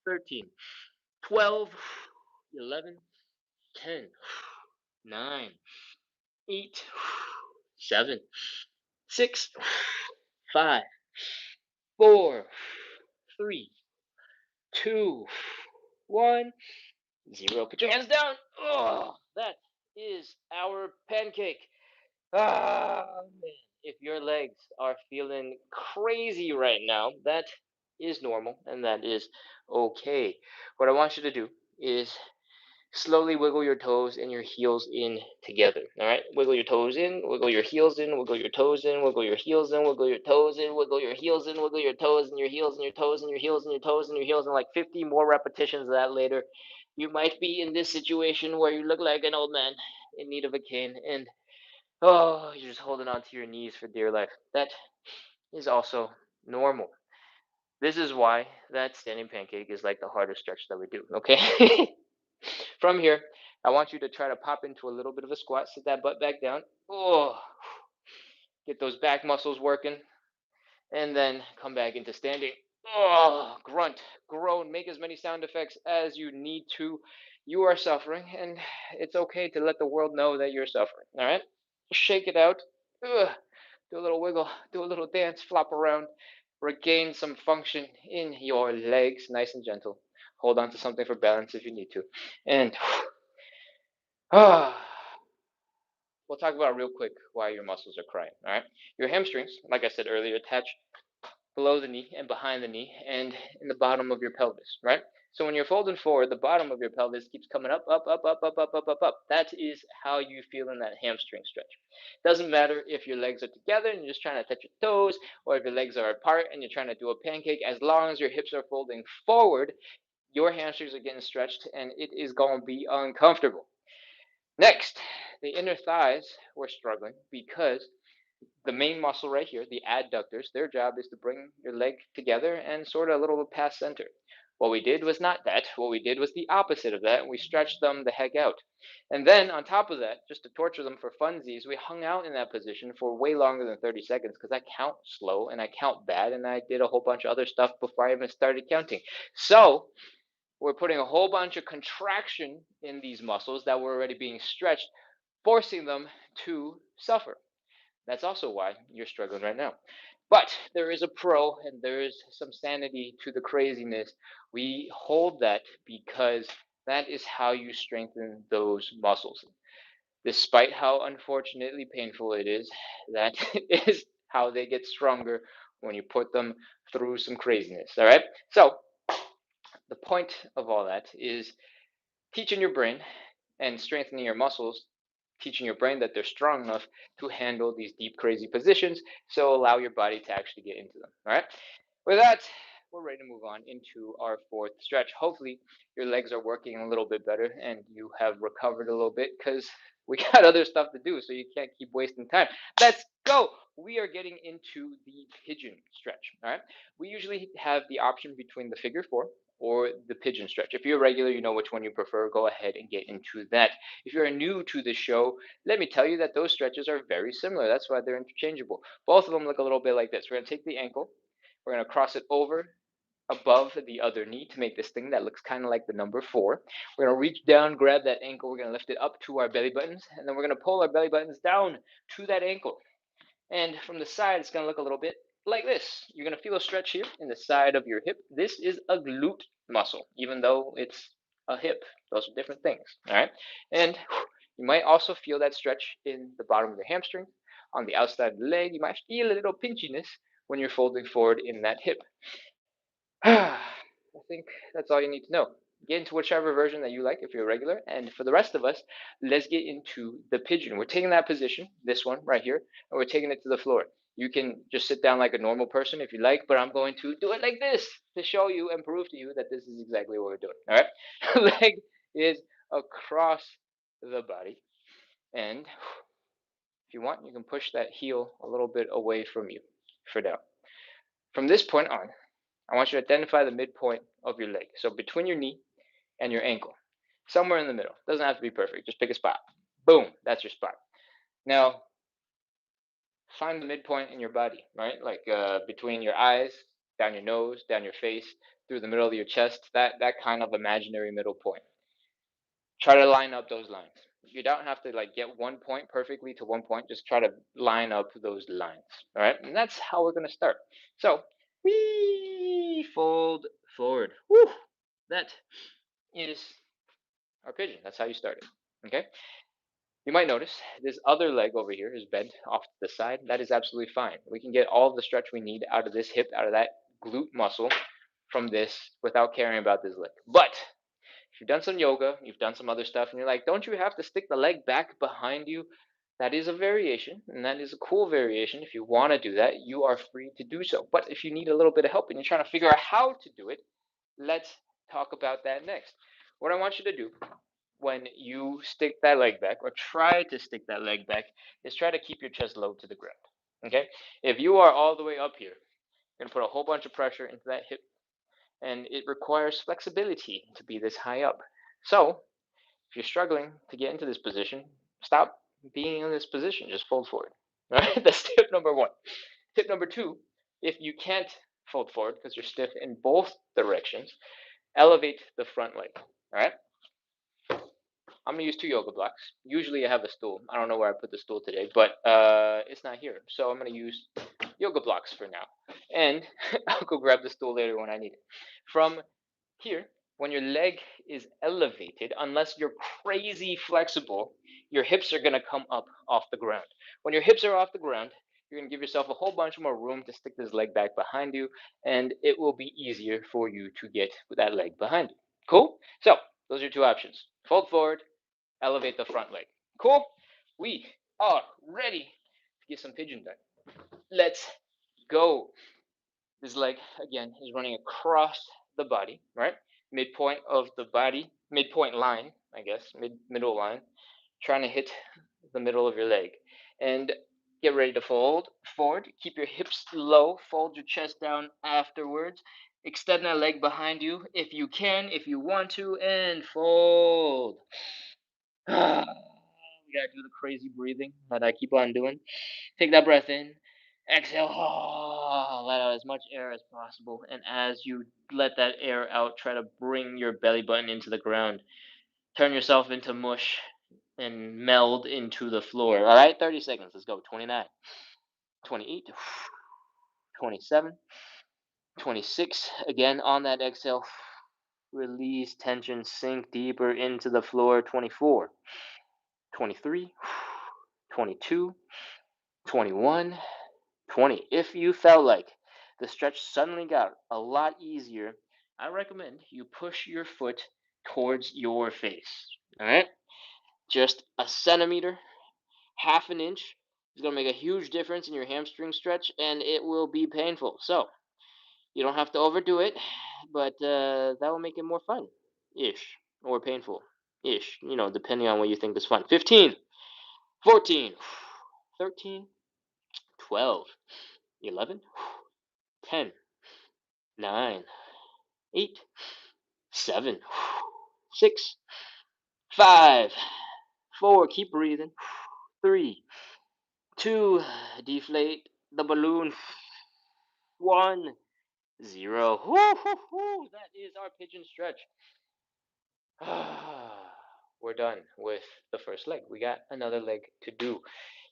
13, 12, 11, 10, 9, 8, 7, 6, 5, 4, 3, 2, 1, 0. Put your hands down. Oh, that is our pancake. Ah, man. If your legs are feeling crazy right now, that is normal and that is okay. What I want you to do is slowly wiggle your toes and your heels in together. All right, wiggle your toes in, wiggle your heels in, wiggle your toes in, wiggle your heels in, wiggle your toes in, wiggle your heels in, wiggle your toes and your heels and your toes and your heels and your toes and your heels, and like 50 more repetitions of that later. You might be in this situation where you look like an old man in need of a cane, and oh, you're just holding on to your knees for dear life. That is also normal. This is why that standing pancake is like the hardest stretch that we do, okay? From here, I want you to try to pop into a little bit of a squat, sit that butt back down. Oh, get those back muscles working, and then come back into standing. Oh, grunt, groan, make as many sound effects as you need to. You are suffering, and it's okay to let the world know that you're suffering. All right? Shake it out. Ugh. Do a little wiggle, do a little dance, flop around, regain some function in your legs, nice and gentle. Hold on to something for balance if you need to. And we'll talk about real quick why your muscles are crying. All right, your hamstrings, like I said earlier, attach below the knee and behind the knee and in the bottom of your pelvis. Right. So when you're folding forward, the bottom of your pelvis keeps coming up, up, up, up, up, up, up, up, up. That is how you feel in that hamstring stretch. Doesn't matter if your legs are together and you're just trying to touch your toes, or if your legs are apart and you're trying to do a pancake. As long as your hips are folding forward, your hamstrings are getting stretched, and it is going to be uncomfortable. Next, the inner thighs were struggling because the main muscle right here, the adductors, their job is to bring your leg together and sort of a little past center. What we did was not that. What we did was the opposite of that. We stretched them the heck out. And then on top of that, just to torture them for funsies, we hung out in that position for way longer than 30 seconds, because I count slow and I count bad, and I did a whole bunch of other stuff before I even started counting. So we're putting a whole bunch of contraction in these muscles that were already being stretched, forcing them to suffer. That's also why you're struggling right now. But there is a pro, and there is some sanity to the craziness. We hold that because that is how you strengthen those muscles. Despite how unfortunately painful it is, that is how they get stronger when you put them through some craziness. All right? So, the point of all that is teaching your brain and strengthening your muscles, teaching your brain that they're strong enough to handle these deep, crazy positions. So allow your body to actually get into them. All right. With that, we're ready to move on into our fourth stretch. Hopefully, your legs are working a little bit better and you have recovered a little bit, because We got other stuff to do, so you can't keep wasting time. Let's go. We are getting into the pigeon stretch. All right. We usually have the option between the figure four or the pigeon stretch. If you're a regular, you know which one you prefer. Go ahead and get into that. If you're new to the show, let me tell you that those stretches are very similar. That's why they're interchangeable. Both of them look a little bit like this. We're going to take the ankle, we're going to cross it over above the other knee to make this thing that looks kind of like the number four. We're going to reach down, grab that ankle, we're going to lift it up to our belly buttons, and then we're going to pull our belly buttons down to that ankle. And from the side, it's going to look a little bit like this. You're going to feel a stretch here in the side of your hip. This is a glute muscle, even though it's a hip. Those are different things, all right? And you might also feel that stretch in the bottom of your hamstring. On the outside of the leg, you might feel a little pinchiness when you're folding forward in that hip. I think that's all you need to know. Get into whichever version that you like if you're a regular. And for the rest of us, let's get into the pigeon. We're taking that position, this one right here, and we're taking it to the floor. You can just sit down like a normal person if you like, but I'm going to do it like this to show you and prove to you that this is exactly what we're doing. All right? Leg is across the body. And if you want, you can push that heel a little bit away from you for now. From this point on, I want you to identify the midpoint of your leg. So between your knee and your ankle, somewhere in the middle. Doesn't have to be perfect. Just pick a spot. Boom, that's your spot. Now, find the midpoint in your body, right? Like between your eyes, down your nose, down your face, through the middle of your chest. That kind of imaginary middle point. Try to line up those lines. You don't have to like get one point perfectly to one point. Just try to line up those lines. All right, and that's how we're gonna start. So we fold forward. Woo! That is our pigeon. That's how you start it. Okay. You might notice this other leg over here is bent off to the side. That is absolutely fine. We can get all the stretch we need out of this hip, out of that glute muscle from this without caring about this leg. But if you've done some yoga, you've done some other stuff, and you're like, don't you have to stick the leg back behind you? That is a variation, and that is a cool variation. If you want to do that, you are free to do so. But if you need a little bit of help and you're trying to figure out how to do it, let's talk about that next. What I want you to do when you stick that leg back, or try to stick that leg back, is try to keep your chest low to the ground. Okay? If you are all the way up here, you're going to put a whole bunch of pressure into that hip, and it requires flexibility to be this high up. So, if you're struggling to get into this position, stop being in this position. Just fold forward. All right? That's tip number one. Tip number two, if you can't fold forward because you're stiff in both directions, elevate the front leg. All right? I'm gonna use two yoga blocks. Usually I have a stool. I don't know where I put the stool today, but it's not here. So I'm gonna use yoga blocks for now. And I'll go grab the stool later when I need it. From here, when your leg is elevated, unless you're crazy flexible, your hips are gonna come up off the ground. When your hips are off the ground, you're gonna give yourself a whole bunch more room to stick this leg back behind you, and it will be easier for you to get that leg behind you. Cool? So those are your two options. Fold forward, elevate the front leg. Cool? We are ready to get some pigeon done. Let's go. This leg, again, is running across the body, right? Midpoint of the body, midpoint line, I guess, middle line, trying to hit the middle of your leg. And get ready to fold forward. Keep your hips low. Fold your chest down afterwards. Extend that leg behind you if you can, if you want to, and fold. We gotta do the crazy breathing that I keep on doing. Take that breath in. Exhale. Let out as much air as possible. And as you let that air out, try to bring your belly button into the ground. Turn yourself into mush and meld into the floor. All right, 30 seconds. Let's go. 29, 28, 27, 26. Again, on that exhale, release tension, sink deeper into the floor. 24, 23, 22, 21, 20. If you felt like the stretch suddenly got a lot easier, I recommend you push your foot towards your face. All right? Just a centimeter, half an inch is going to make a huge difference in your hamstring stretch, and it will be painful. So, you don't have to overdo it, but that will make it more fun ish, or painful ish, depending on what you think is fun. 15, 14, 13, 12, 11, 10, 9, 8, 7, 6, 5, 4, keep breathing, 3, 2, deflate the balloon, 1, 0. That is our pigeon stretch. We're done with the first leg. We got another leg to do.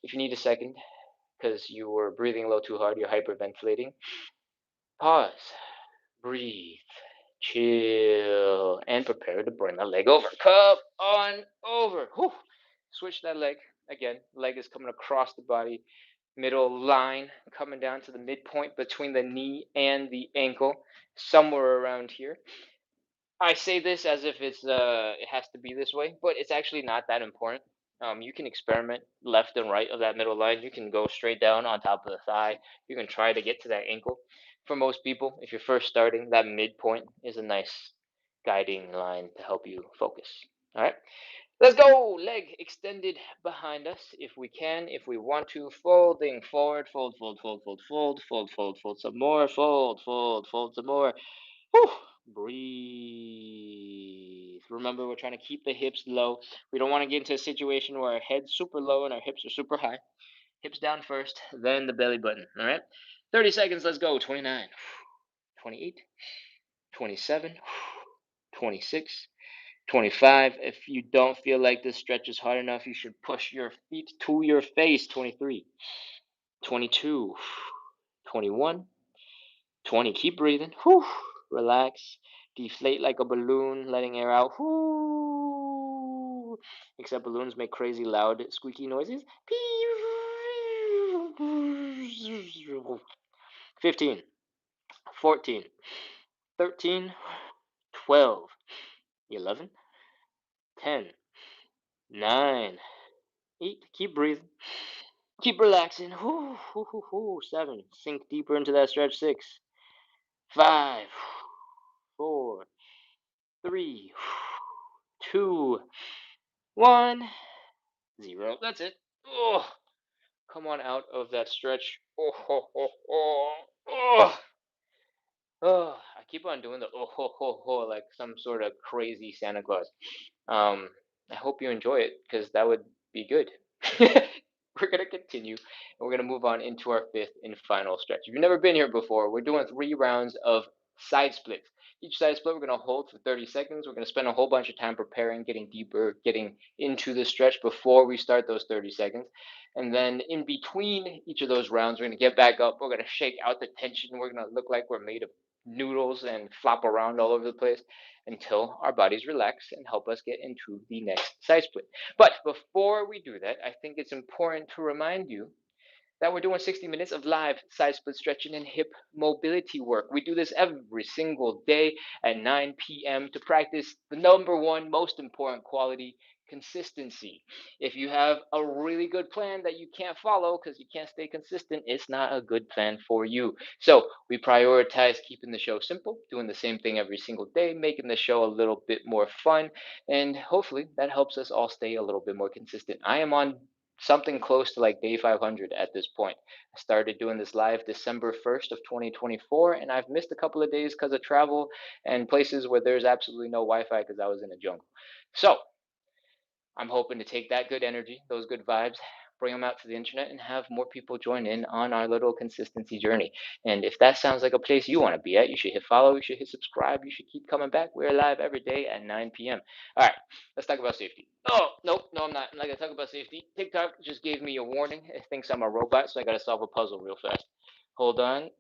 If you need a second because you were breathing a little too hard, you're hyperventilating, pause, breathe, chill, and prepare to bring the leg over. Come on over. Whew. Switch that leg. Again, leg is coming across the body, middle line coming down to the midpoint between the knee and the ankle, somewhere around here. I say this as if it has to be this way, but it's actually not that important. You can experiment left and right of that middle line. You can go straight down on top of the thigh. You can try to get to that ankle. For most people, if you're first starting, that midpoint is a nice guiding line to help you focus. All right, let's go. Leg extended behind us if we can, if we want to. Folding forward, fold, fold, fold, fold, fold, fold, fold, fold some more, fold, fold, fold some more. Whew. Breathe. Remember, we're trying to keep the hips low. We don't want to get into a situation where our head's super low and our hips are super high. Hips down first, then the belly button. All right? 30 seconds, let's go. 29, 28, 27, 26, 25. If you don't feel like this stretch is hard enough, you should push your feet to your face. 23, 22, 21, 20. Keep breathing. Whew. Relax. Deflate like a balloon, letting air out. Whew. Except balloons make crazy loud, squeaky noises. 15, 14, 13, 12, 11, 10, 9, 8. Keep breathing. Keep relaxing. 7. Sink deeper into that stretch. 6, 5, 4, 3, 2, 1, 0. That's it. Oh, come on out of that stretch. Oh, ho, ho, ho. Oh, oh. I keep on doing the oh, ho, ho, ho, like some sort of crazy Santa Claus. Um, I hope you enjoy it because that would be good. We're going to continue and we're going to move on into our fifth and final stretch. If you've never been here before, we're doing 3 rounds of side splits. Each side split we're going to hold for 30 seconds. We're going to spend a whole bunch of time preparing, getting deeper, getting into the stretch before we start those 30 seconds. And then in between each of those rounds, we're going to get back up. We're going to shake out the tension. We're going to look like we're made of noodles and flop around all over the place until our bodies relax and help us get into the next side split. But before we do that, I think it's important to remind you that we're doing 60 minutes of live side split stretching and hip mobility work. We do this every single day at 9 p.m. to practice the number one most important quality, consistency. If you have a really good plan that you can't follow because you can't stay consistent, it's not a good plan for you. So we prioritize keeping the show simple, doing the same thing every single day, making the show a little bit more fun, and hopefully that helps us all stay a little bit more consistent. I am on something close to like day 500 at this point. I started doing this live December 1st of 2024, and I've missed a couple of days because of travel and places where there's absolutely no Wi-Fi because I was in a jungle. So I'm hoping to take that good energy, those good vibes, bring them out to the internet and have more people join in on our little consistency journey. And if that sounds like a place you want to be at, you should hit follow, you should hit subscribe, you should keep coming back. We're live every day at 9 p.m. All right, let's talk about safety. Oh, nope, no, I'm not. I'm not going to talk about safety. TikTok just gave me a warning. It thinks I'm a robot, so I got to solve a puzzle real fast. Hold on.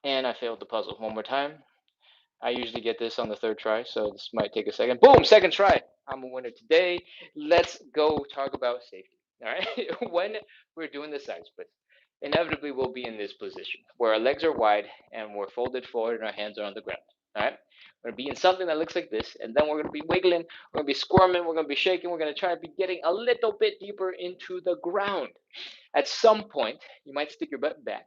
And I failed the puzzle. One more time. I usually get this on the third try, so this might take a second. Boom, second try. I'm a winner today. Let's go talk about safety. All right. When we're doing the side splits, inevitably we'll be in this position where our legs are wide and we're folded forward and our hands are on the ground. All right. We're going to be in something that looks like this, and then we're going to be wiggling, we're going to be squirming, we're going to be shaking, we're going to try to be getting a little bit deeper into the ground. At some point, you might stick your butt back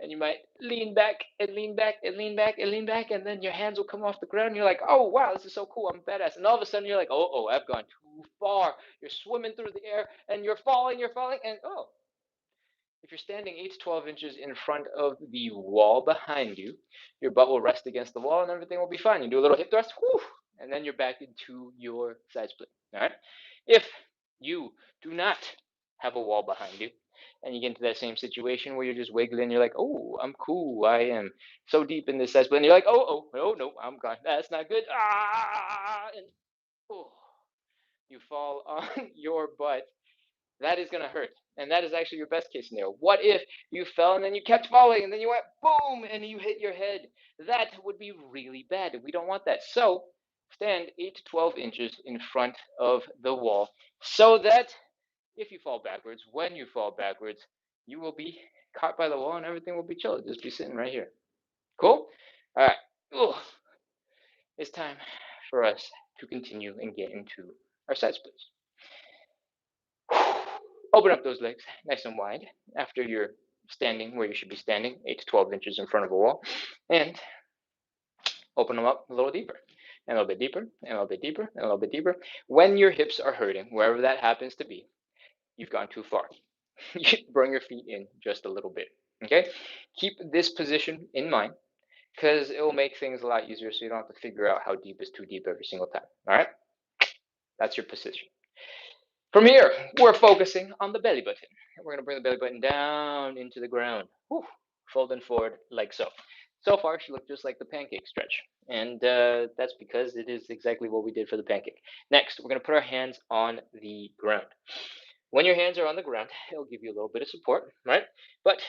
and you might lean back and lean back and lean back and lean back, and then your hands will come off the ground. And you're like, oh wow, this is so cool, I'm badass. And all of a sudden you're like, oh, I've gone far. You're swimming through the air and you're falling, and oh, if you're standing 8 to 12 inches in front of the wall behind you, your butt will rest against the wall and everything will be fine. You do a little hip thrust, whew, and then you're back into your side split. All right. If you do not have a wall behind you and you get into that same situation where you're just wiggling, you're like, oh, I'm cool. I am so deep in this side split. And you're like, oh, no, I'm gone. That's not good. And oh, you fall on your butt. That is going to hurt. And that is actually your best case scenario. What if you fell and then you kept falling and then you went boom and you hit your head? That would be really bad. We don't want that. So stand 8 to 12 inches in front of the wall so that if you fall backwards, when you fall backwards, you will be caught by the wall and everything will be chill. Just be sitting right here. Cool? All right. Ugh. It's time for us to continue and get into our side splits. Open up those legs nice and wide after you're standing where you should be standing, 8 to 12 inches in front of a wall, and open them up a little deeper, and a little bit deeper, and a little bit deeper, and a little bit deeper. When your hips are hurting, wherever that happens to be, you've gone too far. You bring your feet in just a little bit, okay? Keep this position in mind because it will make things a lot easier so you don't have to figure out how deep is too deep every single time, all right? That's your position. From here, we're focusing on the belly button. We're going to bring the belly button down into the ground, folding forward like so. So far, she looked just like the pancake stretch, and that's because it is exactly what we did for the pancake. Next, we're going to put our hands on the ground. When your hands are on the ground, it'll give you a little bit of support, right? But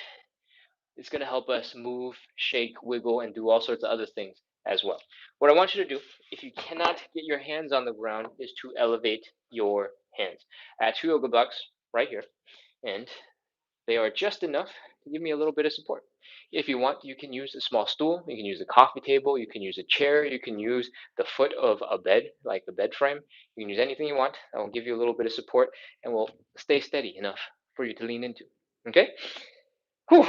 it's going to help us move, shake, wiggle, and do all sorts of other things as well. What I want you to do, if you cannot get your hands on the ground, is to elevate your hands. I have 2 yoga blocks right here, and they are just enough to give me a little bit of support. If you want, you can use a small stool, you can use a coffee table, you can use a chair, you can use the foot of a bed, like the bed frame. You can use anything you want that will give you a little bit of support and will stay steady enough for you to lean into. Okay? Whew.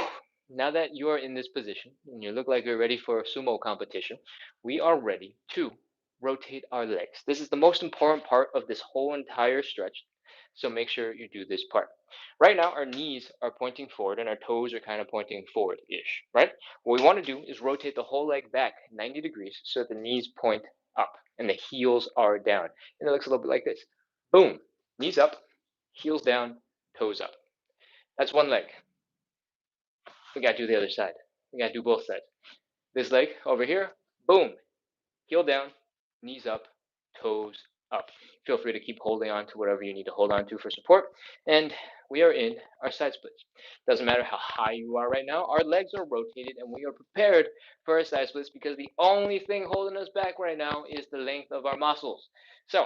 Now that you are in this position and you look like you're ready for a sumo competition, we are ready to rotate our legs. This is the most important part of this whole entire stretch, so make sure you do this part. Right now, our knees are pointing forward and our toes are kind of pointing forward-ish, right? What we want to do is rotate the whole leg back 90 degrees so the knees point up and the heels are down. And it looks a little bit like this. Boom, knees up, heels down, toes up. That's one leg. We got to do the other side. We got to do both sides. This leg over here, boom, heel down, knees up, toes up. Feel free to keep holding on to whatever you need to hold on to for support. And we are in our side splits. Doesn't matter how high you are right now, our legs are rotated and we are prepared for our side splits because the only thing holding us back right now is the length of our muscles. So,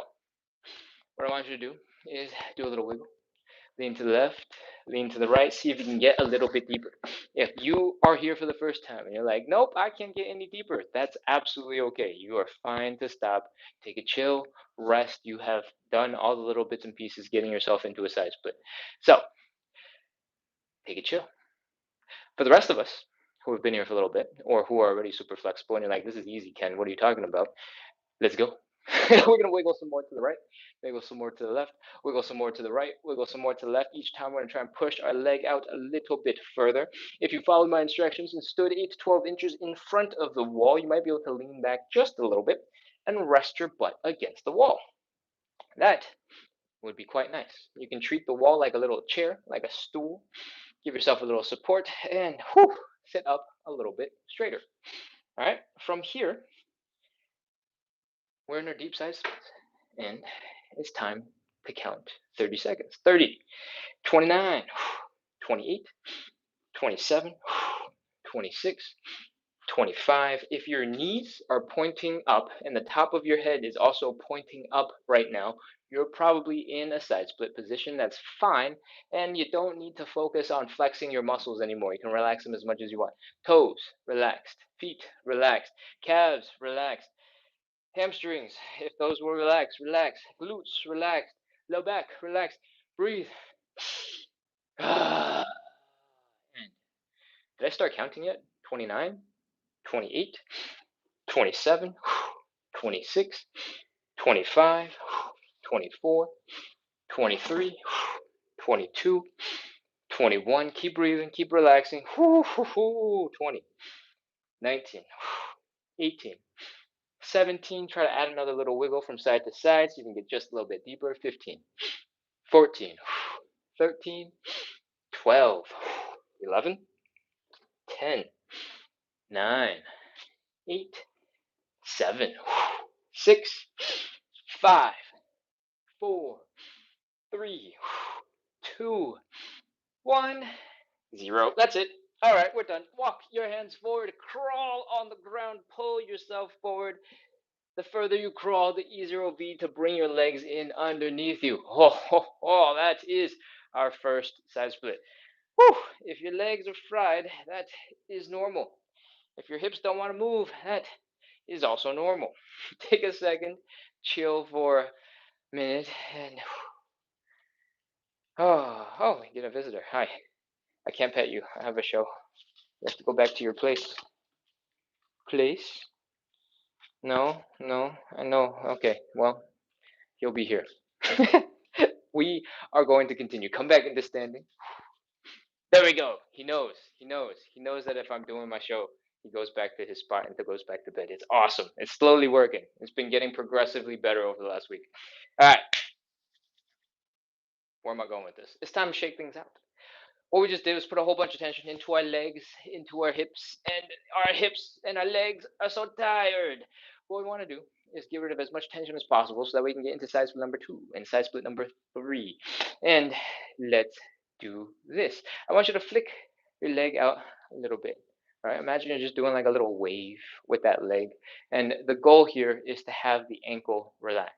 what I want you to do is do a little wiggle. Lean to the left, lean to the right, see if you can get a little bit deeper. If you are here for the first time and you're like, nope, I can't get any deeper, that's absolutely okay. You are fine to stop, take a chill, rest. You have done all the little bits and pieces getting yourself into a side split. So, take a chill. For the rest of us who have been here for a little bit or who are already super flexible and you're like, this is easy, Ken, what are you talking about? Let's go. We're going to wiggle some more to the right, wiggle some more to the left, wiggle some more to the right, wiggle some more to the left. Each time we're going to try and push our leg out a little bit further. If you followed my instructions and stood 8 to 12 inches in front of the wall, you might be able to lean back just a little bit and rest your butt against the wall. That would be quite nice. You can treat the wall like a little chair, like a stool. Give yourself a little support and sit up a little bit straighter. All right, from here, we're in our deep side splits, and it's time to count 30 seconds. 30, 29, 28, 27, 26, 25. If your knees are pointing up and the top of your head is also pointing up right now, you're probably in a side split position. That's fine, and you don't need to focus on flexing your muscles anymore. You can relax them as much as you want. Toes, relaxed. Feet, relaxed. Calves, relaxed. Hamstrings, if those were relaxed, relax. Glutes, relaxed. Low back, relaxed. Breathe. And did I start counting yet? 29, 28, 27, 26, 25, 24, 23, 22, 21. Keep breathing, keep relaxing. 20, 19, 18, 17. Try to add another little wiggle from side to side so you can get just a little bit deeper. 15, 14, 13, 12, 11, 10, 9, 8, 7, 6, 5, 4, 3, 2, 1, 0. That's it. All right, we're done. Walk your hands forward, crawl on the ground, pull yourself forward. The further you crawl, the easier it will be to bring your legs in underneath you. Oh, that is our first side split. Whew, if your legs are fried, that is normal. If your hips don't want to move, that is also normal. Take a second, chill for a minute, and we get a visitor. Hi. I can't pet you. I have a show. You have to go back to your place. Place? No, no, I know. Okay, well, he'll be here. We are going to continue. Come back into standing. There we go. He knows. He knows. He knows that if I'm doing my show, he goes back to his spot and goes back to bed. It's awesome. It's slowly working. It's been getting progressively better over the last week. All right. Where am I going with this? It's time to shake things out. What we just did was put a whole bunch of tension into our legs, into our hips, and our hips and our legs are so tired. What we want to do is get rid of as much tension as possible so that we can get into side split number 2 and side split number 3. And let's do this. I want you to flick your leg out a little bit. All right, imagine you're just doing like a little wave with that leg. And the goal here is to have the ankle relax.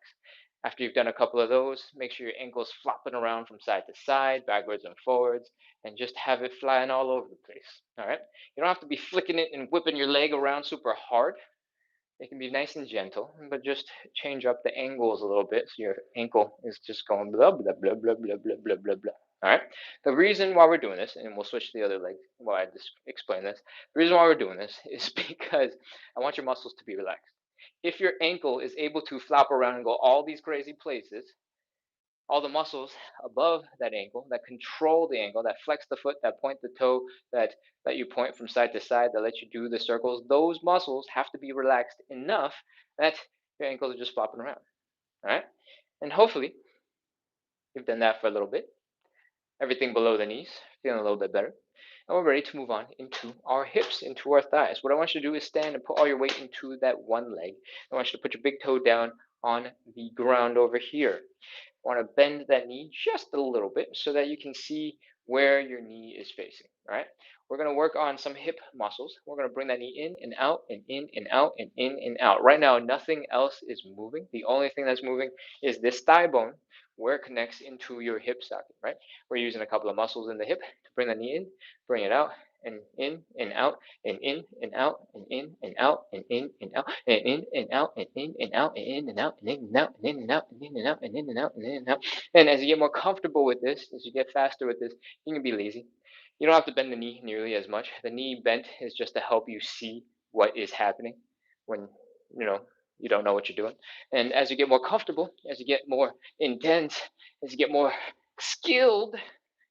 After you've done a couple of those, make sure your ankle's flopping around from side to side, backwards and forwards, and just have it flying all over the place. All right. You don't have to be flicking it and whipping your leg around super hard. It can be nice and gentle, but just change up the angles a little bit so your ankle is just going blah blah blah blah blah blah blah blah blah. All right. The reason why we're doing this, and we'll switch to the other leg while I just explain this. The reason why we're doing this is because I want your muscles to be relaxed. If your ankle is able to flop around and go all these crazy places, all the muscles above that ankle that control the ankle, that flex the foot, that point the toe, that let you point from side to side, that let you do the circles, those muscles have to be relaxed enough that your ankles are just flopping around. All right? And hopefully you've done that for a little bit. Everything below the knees, feeling a little bit better. And we're ready to move on into our hips, into our thighs. What I want you to do is stand and put all your weight into that one leg. I want you to put your big toe down on the ground over here. Want to bend that knee just a little bit so that you can see where your knee is facing. All right. We're going to work on some hip muscles. We're going to bring that knee in and out and in and out and in and out. Right now, nothing else is moving. The only thing that's moving is this thigh bone where it connects into your hip socket, right? We're using a couple of muscles in the hip to bring the knee in, bring it out, and in and out and in and out and in and out and in and out and in and out and in and out and in and out and in and out and in and out and in and out and in and out and in and out. And as you get more comfortable with this, as you get faster with this, you can be lazy. You don't have to bend the knee nearly as much. The knee bent is just to help you see what is happening when you know you don't know what you're doing. And as you get more comfortable, as you get more intense, as you get more skilled,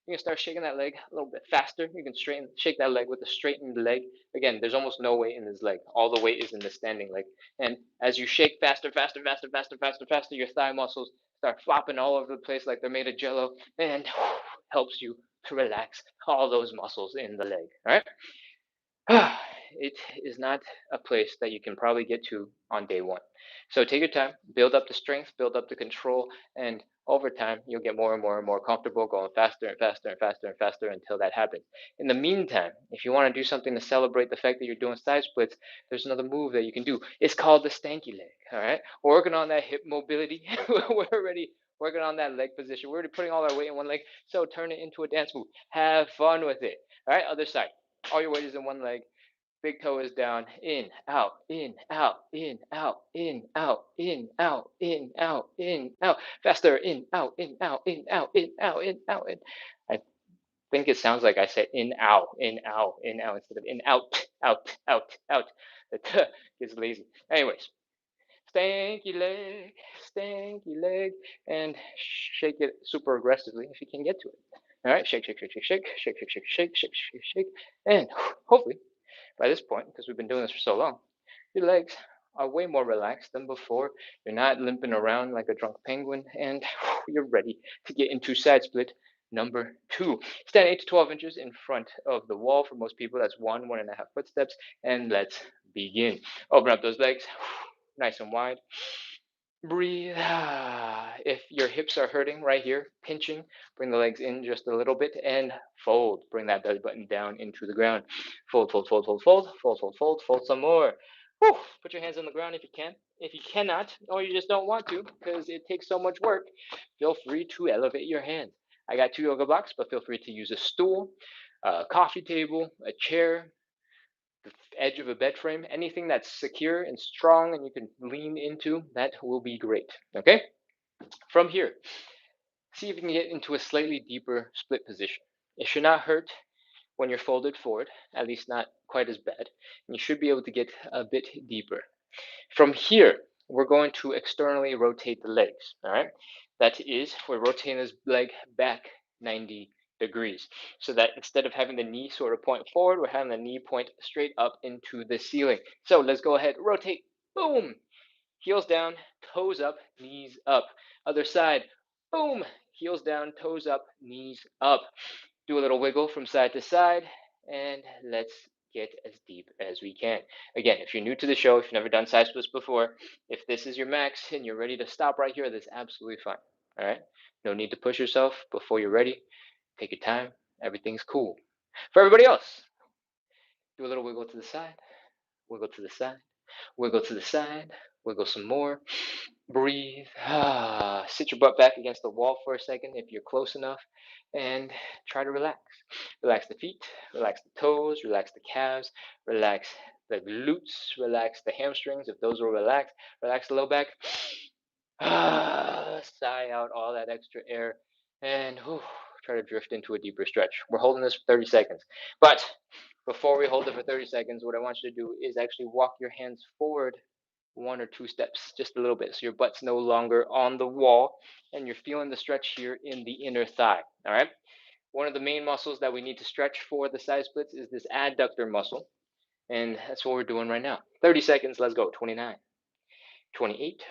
you can start shaking that leg a little bit faster. You can shake that leg with a straightened leg. Again, there's almost no weight in this leg. All the weight is in the standing leg. And as you shake faster, faster, faster, faster, faster, faster, your thigh muscles start flopping all over the place like they're made of jello and helps you to relax all those muscles in the leg. All right? It is not a place that you can probably get to on day one. So take your time, build up the strength, build up the control, and over time, you'll get more and more and more comfortable going faster and faster and faster and faster until that happens. In the meantime, if you want to do something to celebrate the fact that you're doing side splits, there's another move that you can do. It's called the stanky leg. All right, we're working on that hip mobility. We're already working on that leg position. We're already putting all our weight in one leg. So turn it into a dance move. Have fun with it. All right, other side. All your weight is in one leg. Big toe is down, in, out, in, out, in, out, in, out, in, out, in, out, in, out. Faster, in, out, in, out, in, out, in, out, in, out, in. I think it sounds like I said in, out, in, out, in, out instead of in, out, out, out, out. The t gets lazy. Anyways, stanky leg, and shake it super aggressively if you can get to it. All right, shake, shake, shake, shake, shake, shake, shake, shake, shake, shake, shake, shake, and hopefully by this point, because we've been doing this for so long, your legs are way more relaxed than before. You're not limping around like a drunk penguin, and you're ready to get into side split number 2. Stand 8 to 12 inches in front of the wall. For most people, that's 1.5 footsteps, and let's begin. Open up those legs, nice and wide. Breathe. If your hips are hurting right here, pinching, bring the legs in just a little bit and fold. Bring that belly button down into the ground. Fold, fold, fold, fold, fold, fold, fold, fold, fold some more. Whew. Put your hands on the ground if you can. If you cannot, or you just don't want to, because it takes so much work, feel free to elevate your hands. I got 2 yoga blocks, but feel free to use a stool, a coffee table, a chair, the edge of a bed frame, anything that's secure and strong and you can lean into, that will be great. Okay? From here, see if you can get into a slightly deeper split position. It should not hurt when you're folded forward, at least not quite as bad. And you should be able to get a bit deeper. From here, we're going to externally rotate the legs. All right? That is, we're rotating this leg back 90 degrees, so that instead of having the knee sort of point forward, we're having the knee point straight up into the ceiling. So let's go ahead, rotate, boom, heels down, toes up, knees up. Other side, boom, heels down, toes up, knees up. Do a little wiggle from side to side, and let's get as deep as we can. Again, if you're new to the show, if you've never done side splits before, if this is your max and you're ready to stop right here, that's absolutely fine. All right? No need to push yourself before you're ready. Take your time. Everything's cool. For everybody else, do a little wiggle to the side, wiggle to the side, wiggle to the side, wiggle some more. Breathe. Sit your butt back against the wall for a second if you're close enough, and try to relax. Relax the feet, relax the toes, relax the calves, relax the glutes, relax the hamstrings if those are relaxed, relax the low back. Sigh out all that extra air, and try to drift into a deeper stretch. We're holding this for 30 seconds. But before we hold it for 30 seconds, what I want you to do is actually walk your hands forward 1 or 2 steps, just a little bit, so your butt's no longer on the wall, and you're feeling the stretch here in the inner thigh. All right. One of the main muscles that we need to stretch for the side splits is this adductor muscle, and that's what we're doing right now. 30 seconds. Let's go. 29, 28,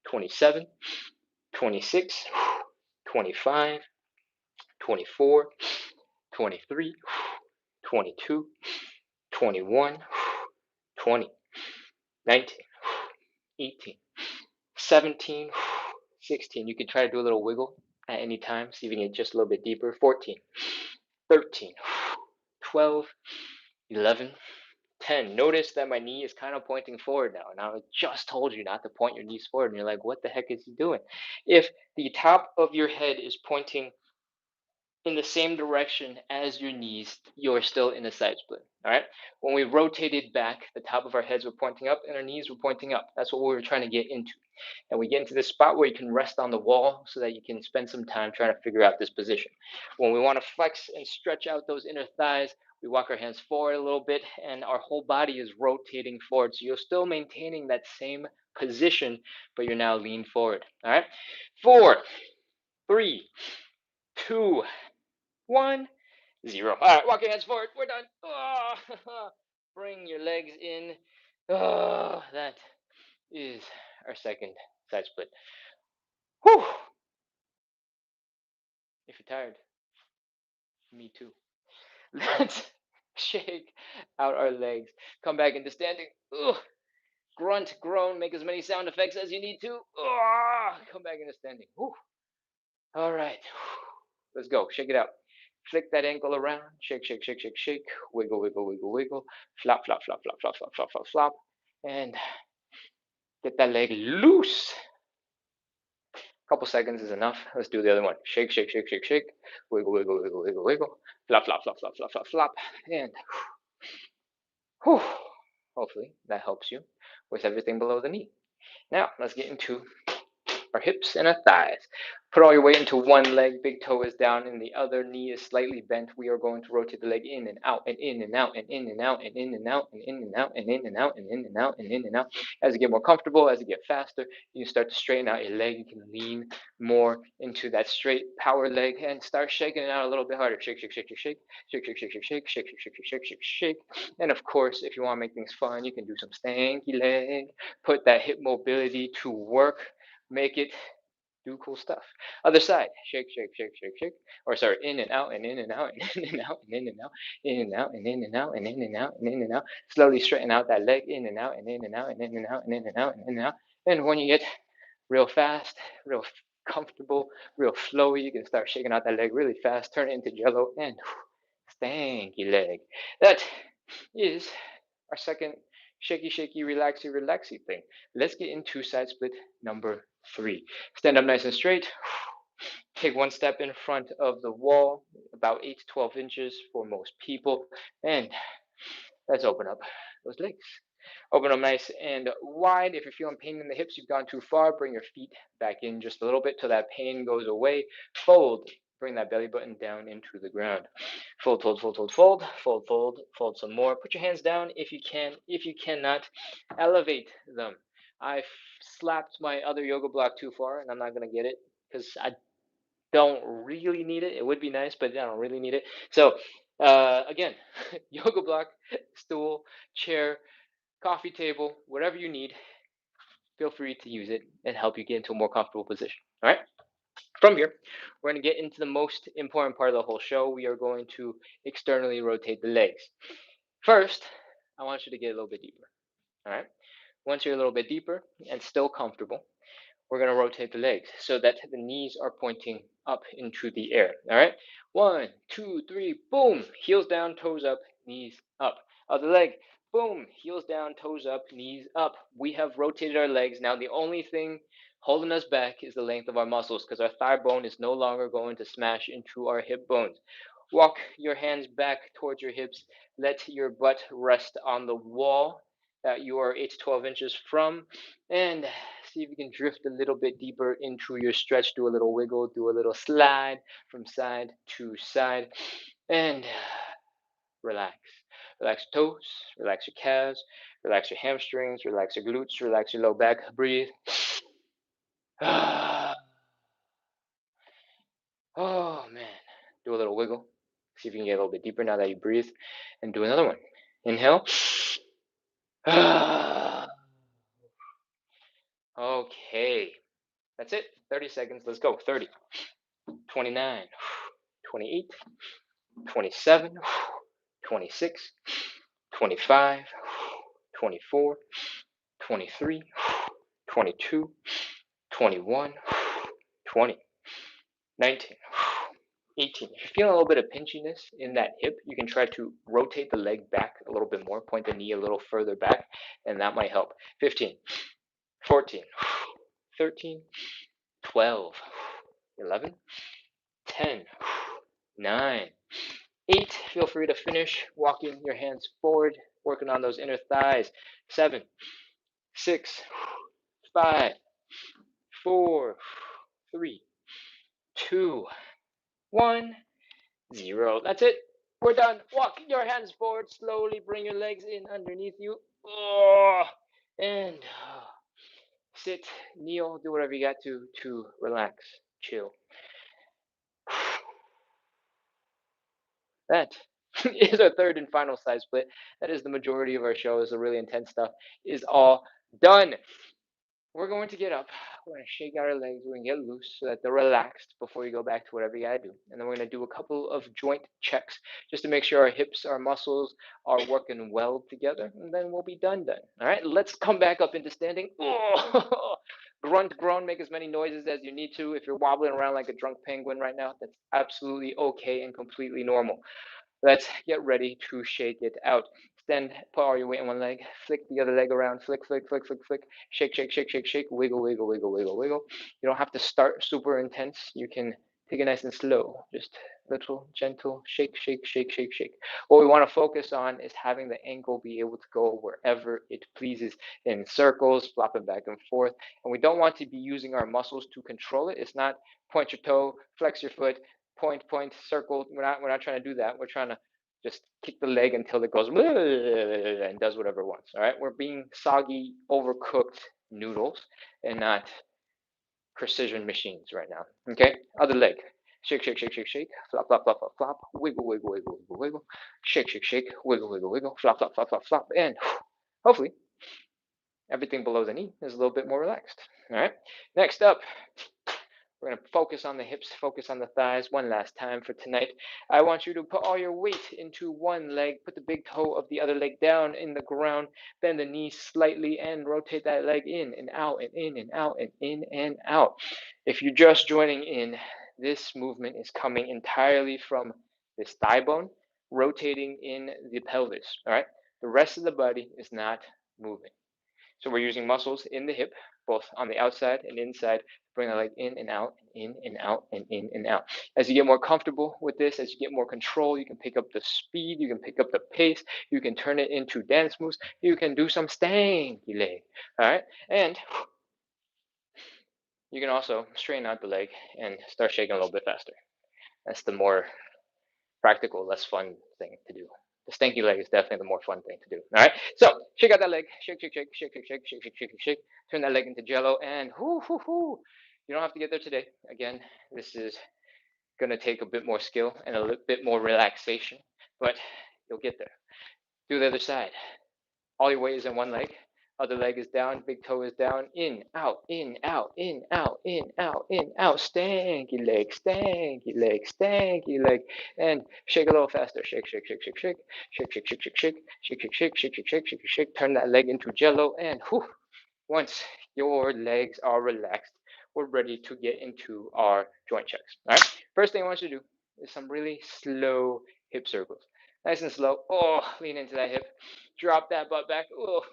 27, 26, 25, 24, 23, 22, 21, 20, 19, 18, 17, 16. You can try to do a little wiggle at any time, see if you can get just a little bit deeper. 14, 13, 12, 11, 10. Notice that my knee is kind of pointing forward now. Now, I just told you not to point your knees forward, and you're like, what the heck is he doing? If the top of your head is pointing in the same direction as your knees, you're still in a side split. All right. When we rotated back, the top of our heads were pointing up and our knees were pointing up. That's what we were trying to get into. And we get into this spot where you can rest on the wall so that you can spend some time trying to figure out this position. When we want to flex and stretch out those inner thighs, we walk our hands forward a little bit and our whole body is rotating forward. So you're still maintaining that same position, but you're now lean forward. All right. 4, 3, 2, 1, 0. All right, walk your hands forward. We're done. Oh, bring your legs in. Oh, that is our second side split. Whew. If you're tired, me too. Let's shake out our legs. Come back into standing. Ugh. Grunt, groan, make as many sound effects as you need to. Come back into standing. Whew. All right. Let's go. Shake it out. Flick that ankle around. Shake, shake, shake, shake, shake. Wiggle, wiggle, wiggle, wiggle. Flop, flop, flop, flop, flop, flop, flop, flop, flop. And get that leg loose. A couple seconds is enough. Let's do the other one. Shake, shake, shake, shake, shake. Wiggle, wiggle, wiggle, wiggle, wiggle. Flop, flop, flop, flop, flop, flop, flop. And whew, hopefully that helps you with everything below the knee. Now let's get into our hips and our thighs. Put all your weight into one leg, big toe is down, and the other knee is slightly bent. We are going to rotate the leg in and out, and in and out, and in and out, and in and out, and in and out, and in and out, and in and out, and in and out. As you get more comfortable, as you get faster, you start to straighten out your leg. You can lean more into that straight power leg and start shaking it out a little bit harder. Shake, shake, shake, shake, shake, shake, shake, shake, shake, shake, shake, shake, shake, shake, shake, shake. And of course, if you want to make things fun, you can do some stanky leg. Put that hip mobility to work. Make it do cool stuff. Other side, shake, shake, shake, shake, shake. Or sorry, in and out, and in and out, and in and out, and in and out, in and out, and in and out, and in and out, and in and out. Slowly straighten out that leg, in and out, and in and out, and in and out, and in and out, and in and out. And when you get real fast, real comfortable, real flowy, you can start shaking out that leg really fast, turn it into jello, and stanky leg. That is our second shaky, shaky, relaxy, relaxy thing. Let's get into side split number 3. Stand up nice and straight. Take one step in front of the wall, about 8 to 12 inches for most people. And let's open up those legs. Open them nice and wide. If you're feeling pain in the hips, you've gone too far, bring your feet back in just a little bit till that pain goes away. Fold. Bring that belly button down into the ground. Fold, fold, fold, fold, fold, fold, fold, fold some more. Put your hands down if you can. If you cannot, elevate them. I slapped my other yoga block too far, and I'm not going to get it because I don't really need it. It would be nice, but I don't really need it. So, again, yoga block, stool, chair, coffee table, whatever you need, feel free to use it and help you get into a more comfortable position. All right. From here, we're going to get into the most important part of the whole show. We are going to externally rotate the legs. First, I want you to get a little bit deeper. All right. Once you're a little bit deeper and still comfortable, we're going to rotate the legs so that the knees are pointing up into the air. All right. 1, 2, 3, boom. Heels down, toes up, knees up. Other leg, boom. Heels down, toes up, knees up. We have rotated our legs. Now, the only thing holding us back is the length of our muscles because our thigh bone is no longer going to smash into our hip bones. Walk your hands back towards your hips. Let your butt rest on the wall that you are 8 to 12 inches from, and see if you can drift a little bit deeper into your stretch. Do a little wiggle, do a little slide from side to side, and relax. Relax your toes, relax your calves, relax your hamstrings, relax your glutes, relax your low back. Breathe. Oh man. Do a little wiggle. See if you can get a little bit deeper now that you breathe. And do another one. Inhale. Okay. That's it. 30 seconds. Let's go. 30, 29, 28, 27, 26, 25, 24, 23, 22, 21, 20, 19, 18. If you're feeling a little bit of pinchiness in that hip, you can try to rotate the leg back a little bit more, point the knee a little further back, and that might help. 15, 14, 13, 12, 11, 10, 9, 8. Feel free to finish walking your hands forward, working on those inner thighs. 7, 6, 5, 4, 3, 2, 1, 0. That's it. We're done. Walk your hands forward slowly. Bring your legs in underneath you. Oh, and sit, kneel, do whatever you got to relax, chill. That is our third and final side split. That is the majority of our shows. The really intense stuff is all done. We're going to get up. We're going to shake out our legs. We're going to get loose so that they're relaxed before you go back to whatever you got to do. And then we're going to do a couple of joint checks just to make sure our hips, our muscles are working well together. And then we'll be done. All right, let's come back up into standing. Oh, grunt, groan, make as many noises as you need to. If you're wobbling around like a drunk penguin right now, that's absolutely okay and completely normal. Let's get ready to shake it out. Stand, put all your weight on one leg, flick the other leg around, flick, flick, flick, flick, flick, shake, shake, shake, shake, shake, wiggle, wiggle, wiggle, wiggle, wiggle. You don't have to start super intense. You can Take it nice and slow. Just little gentle shake, shake, shake, shake, shake. What we want to focus on is having the ankle be able to go wherever it pleases in circles, flopping back and forth. And we don't want to be using our muscles to control it. It's not point your toe, flex your foot, point, point, circle. We're not trying to do that. We're trying to just kick the leg until it goes and does whatever it wants. All right. We're being soggy, overcooked noodles and not precision machines right now. Okay, other leg. Shake, shake, shake, shake, shake. Flop, flop, flop, flop, flop. Wiggle, wiggle, wiggle, wiggle, wiggle. Shake, shake, shake. Wiggle, wiggle, wiggle. Flop, flop, flop, flop, flop. And hopefully everything below the knee is a little bit more relaxed. All right. Next up, we're going to focus on the hips, focus on the thighs one last time for tonight. I want you to put all your weight into one leg, put the big toe of the other leg down in the ground, bend the knee slightly, and rotate that leg in and out and in and out and in and out. If you're just joining in, this movement is coming entirely from this thigh bone, rotating in the pelvis. All right. The rest of the body is not moving. So we're using muscles in the hip, both on the outside and inside, bring the leg in and out, in and out, and in and out. As you get more comfortable with this, as you get more control, you can pick up the speed, you can pick up the pace, you can turn it into dance moves, you can do some stanky leg. All right, and you can also straighten out the leg and start shaking a little bit faster. That's the more practical, less fun thing to do. The stanky leg is definitely the more fun thing to do. All right. So shake out that leg. Shake, shake, shake, shake, shake, shake, shake, shake, shake, shake. Turn that leg into jello and whoo, whoo, whoo. You don't have to get there today. Again, this is gonna take a bit more skill and a little bit more relaxation, but you'll get there. Do the other side. All your weight is in one leg. Other leg is down, big toe is down, in, out, in, out, in, out, in, out, in, out. Stanky leg, stanky leg, stanky leg. And shake a little faster. Shake, shake, shake, shake, shake. Shake, shake, shake, shake, shake. Shake, shake, shake, shake, shake, shake, shake, shake. Turn that leg into jello and whew. Once your legs are relaxed, we're ready to get into our joint checks. All right. First thing I want you to do is some really slow hip circles. Nice and slow. Oh, lean into that hip. Drop that butt back. Oh,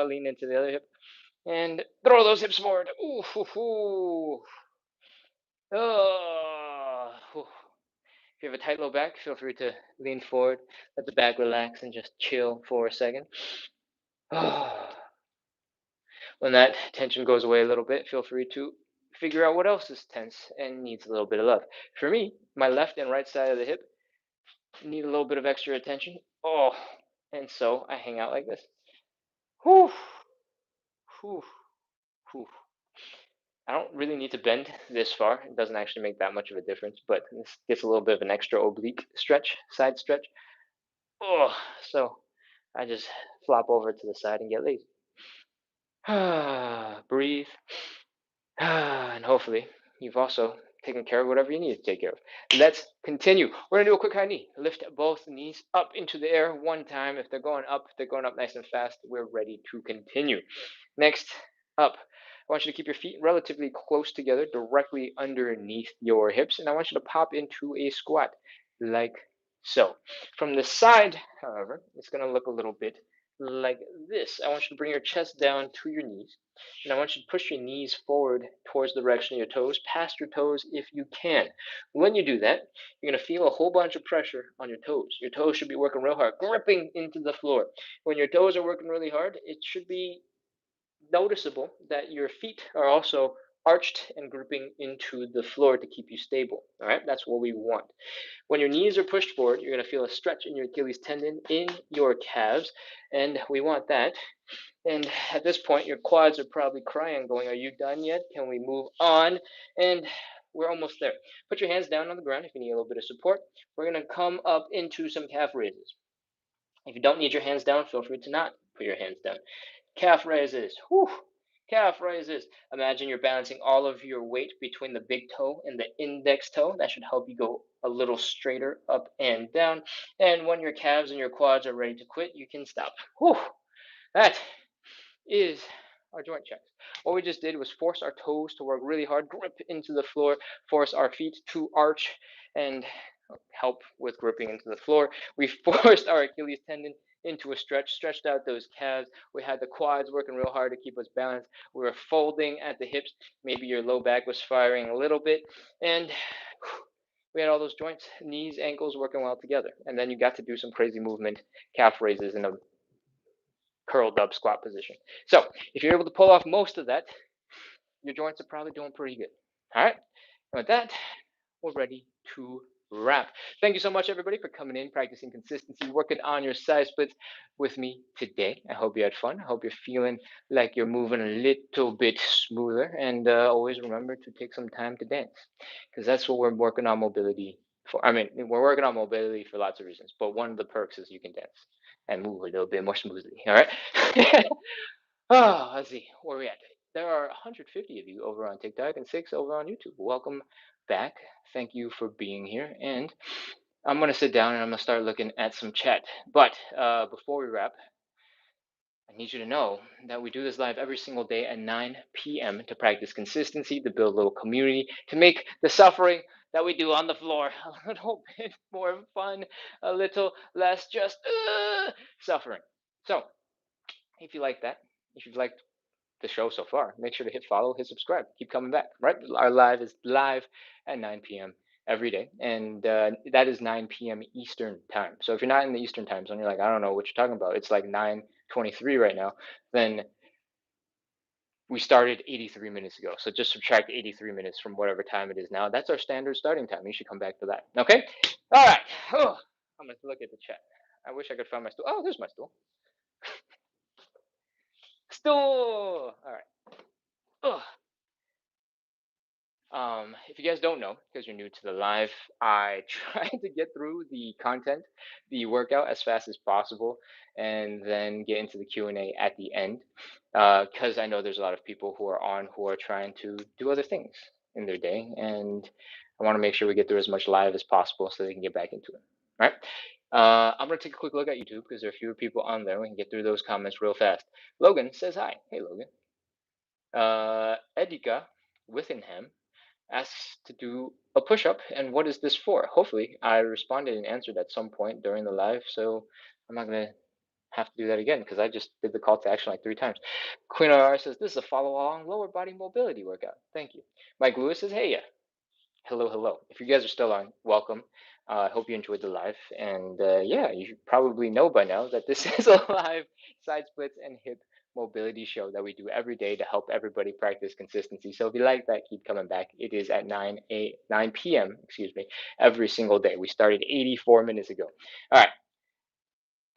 lean into the other hip. And throw those hips forward. Ooh, oh. If you have a tight low back, feel free to lean forward. Let the back relax and just chill for a second. When that tension goes away a little bit, feel free to figure out what else is tense and needs a little bit of love. For me, my left and right side of the hip need a little bit of extra attention. Oh, and so I hang out like this. Whew, whew, whew. I don't really need to bend this far. It doesn't actually make that much of a difference, but this gets a little bit of an extra oblique stretch, side stretch. Oh, so I just flop over to the side and get lazy. Breathe. And hopefully you've also taken care of whatever you need to take care of. Let's continue. We're going to do a quick high knee. Lift both knees up into the air one time. If they're going up nice and fast, we're ready to continue. Next up, I want you to keep your feet relatively close together, directly underneath your hips, and I want you to pop into a squat like so. From the side, however, it's going to look a little bit like this. I want you to bring your chest down to your knees, and I want you to push your knees forward towards the direction of your toes, past your toes if you can. When you do that, you're going to feel a whole bunch of pressure on your toes. Your toes should be working real hard, gripping into the floor. When your toes are working really hard, it should be noticeable that your feet are also arched and gripping into the floor to keep you stable. All right, that's what we want. When your knees are pushed forward, you're going to feel a stretch in your Achilles tendon in your calves, and we want that. And at this point, your quads are probably crying, going, "Are you done yet? Can we move on?" And we're almost there. Put your hands down on the ground if you need a little bit of support. We're going to come up into some calf raises. If you don't need your hands down, feel free to not put your hands down. Calf raises. Whew. Calf raises. Imagine you're balancing all of your weight between the big toe and the index toe. That should help you go a little straighter up and down. And when your calves and your quads are ready to quit, you can stop. Whew. That is our joint checks. What we just did was force our toes to work really hard, grip into the floor, force our feet to arch and help with gripping into the floor. We forced our Achilles tendon into a stretch, stretched out those calves. We had the quads working real hard to keep us balanced. We were folding at the hips. Maybe your low back was firing a little bit. And we had all those joints, knees, ankles working well together. And then you got to do some crazy movement, calf raises in a curled up squat position. So if you're able to pull off most of that, your joints are probably doing pretty good. All right. And with that, we're ready to wrap. Thank you so much, everybody, for coming in, practicing consistency, working on your side splits with me today. I hope you had fun. I hope you're feeling like you're moving a little bit smoother. And always remember to take some time to dance, because that's what we're working on mobility for. I mean, we're working on mobility for lots of reasons, but one of the perks is you can dance and move a little bit more smoothly. All right. Oh, let's see where we at. There are 150 of you over on TikTok and 6 over on YouTube. Welcome back. Thank you for being here. And I'm gonna sit down and I'm gonna start looking at some chat. But before we wrap, I need you to know that we do this live every single day at 9 p.m. to practice consistency, to build a little community, to make the suffering that we do on the floor a little bit more fun, a little less just suffering. So, if you like that, if you've liked the show so far, make sure to hit follow, hit subscribe, keep coming back. Right, our live is live at 9 p.m. every day, and that is 9 p.m. Eastern time. So if you're not in the Eastern time zone, you're like, I don't know what you're talking about. It's like 9:23 right now. Then we started 83 minutes ago. So just subtract 83 minutes from whatever time it is now. That's our standard starting time. You should come back to that. Okay. All right. Oh, I'm gonna look at the chat. I wish I could find my stool. Oh, there's my stool. Stool. All right. Ugh. If you guys don't know, because you're new to the live, I try to get through the content, the workout as fast as possible, and then get into the Q&A at the end, because I know there's a lot of people who are on who are trying to do other things in their day, and I want to make sure we get through as much live as possible so they can get back into it. All right. I'm gonna take a quick look at YouTube because there are fewer people on there. We can get through those comments real fast. Logan says hi. Hey, Logan. Edika Withingham asks to do a push-up, and what is this for? Hopefully, I responded and answered at some point during the live, so I'm not gonna have to do that again because I just did the call to action like 3 times. Queen R says this is a follow-along lower body mobility workout. Thank you. Mike Lewis says, hey, yeah. Hello, hello. If you guys are still on, welcome. I hope you enjoyed the live, and yeah, you should probably know by now that this is a live side splits and hip mobility show that we do every day to help everybody practice consistency. So if you like that, keep coming back. It is at 9 p.m. Every single day. We started 84 minutes ago. All right,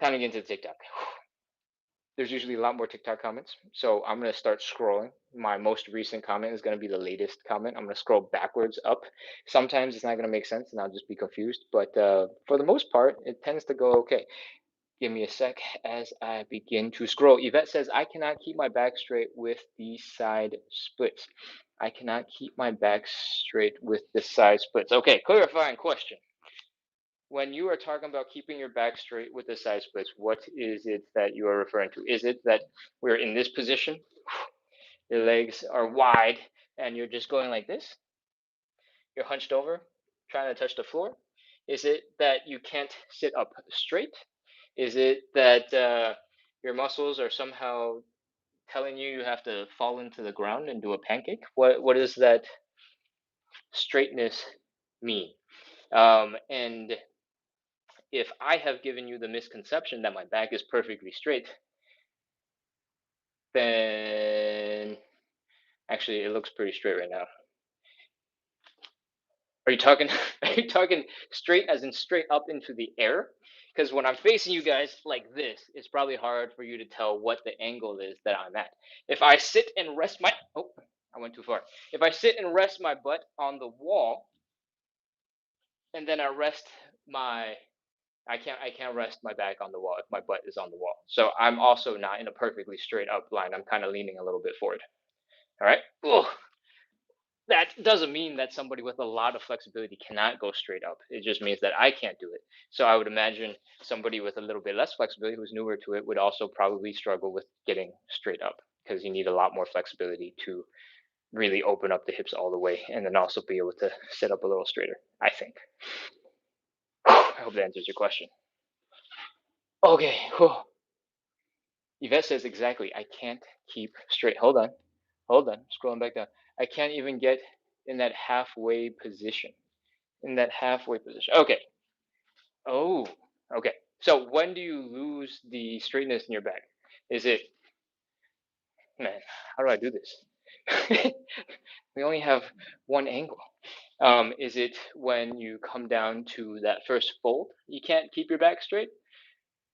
time to get into the TikTok. There's usually a lot more TikTok comments, so I'm going to start scrolling. My most recent comment is going to be the latest comment. I'm going to scroll backwards up. Sometimes it's not going to make sense and I'll just be confused, but for the most part, it tends to go okay. Give me a sec as I begin to scroll. Yvette says, I cannot keep my back straight with the side splits. I cannot keep my back straight with the side splits. Okay, clarifying question. When you are talking about keeping your back straight with the side splits, what is it that you are referring to? Is it that we're in this position, your legs are wide, and you're just going like this? You're hunched over, trying to touch the floor? Is it that you can't sit up straight? Is it that your muscles are somehow telling you you have to fall into the ground and do a pancake? What does that straightness mean? And if I have given you the misconception that my back is perfectly straight, then actually it looks pretty straight right now. Are you talking are you talking straight as in straight up into the air? Because when I'm facing you guys like this, it's probably hard for you to tell what the angle is that I'm at. If I sit and rest my I went too far. If I sit and rest my butt on the wall, and then I rest my I can't rest my back on the wall if my butt is on the wall. So I'm also not in a perfectly straight up line. I'm kind of leaning a little bit forward. All right. Ugh. That doesn't mean that somebody with a lot of flexibility cannot go straight up. It just means that I can't do it. So I would imagine somebody with a little bit less flexibility who's newer to it would also probably struggle with getting straight up because you need a lot more flexibility to really open up the hips all the way and then also be able to sit up a little straighter, I think. I hope that answers your question. Okay. Whew. Yvette says exactly. I can't keep straight. Hold on. Hold on. Scrolling back down. I can't even get in that halfway position. In that halfway position. Okay. Oh. Okay. So when do you lose the straightness in your back? Is it, man, how do I do this? We only have one angle. Is it when you come down to that first fold, you can't keep your back straight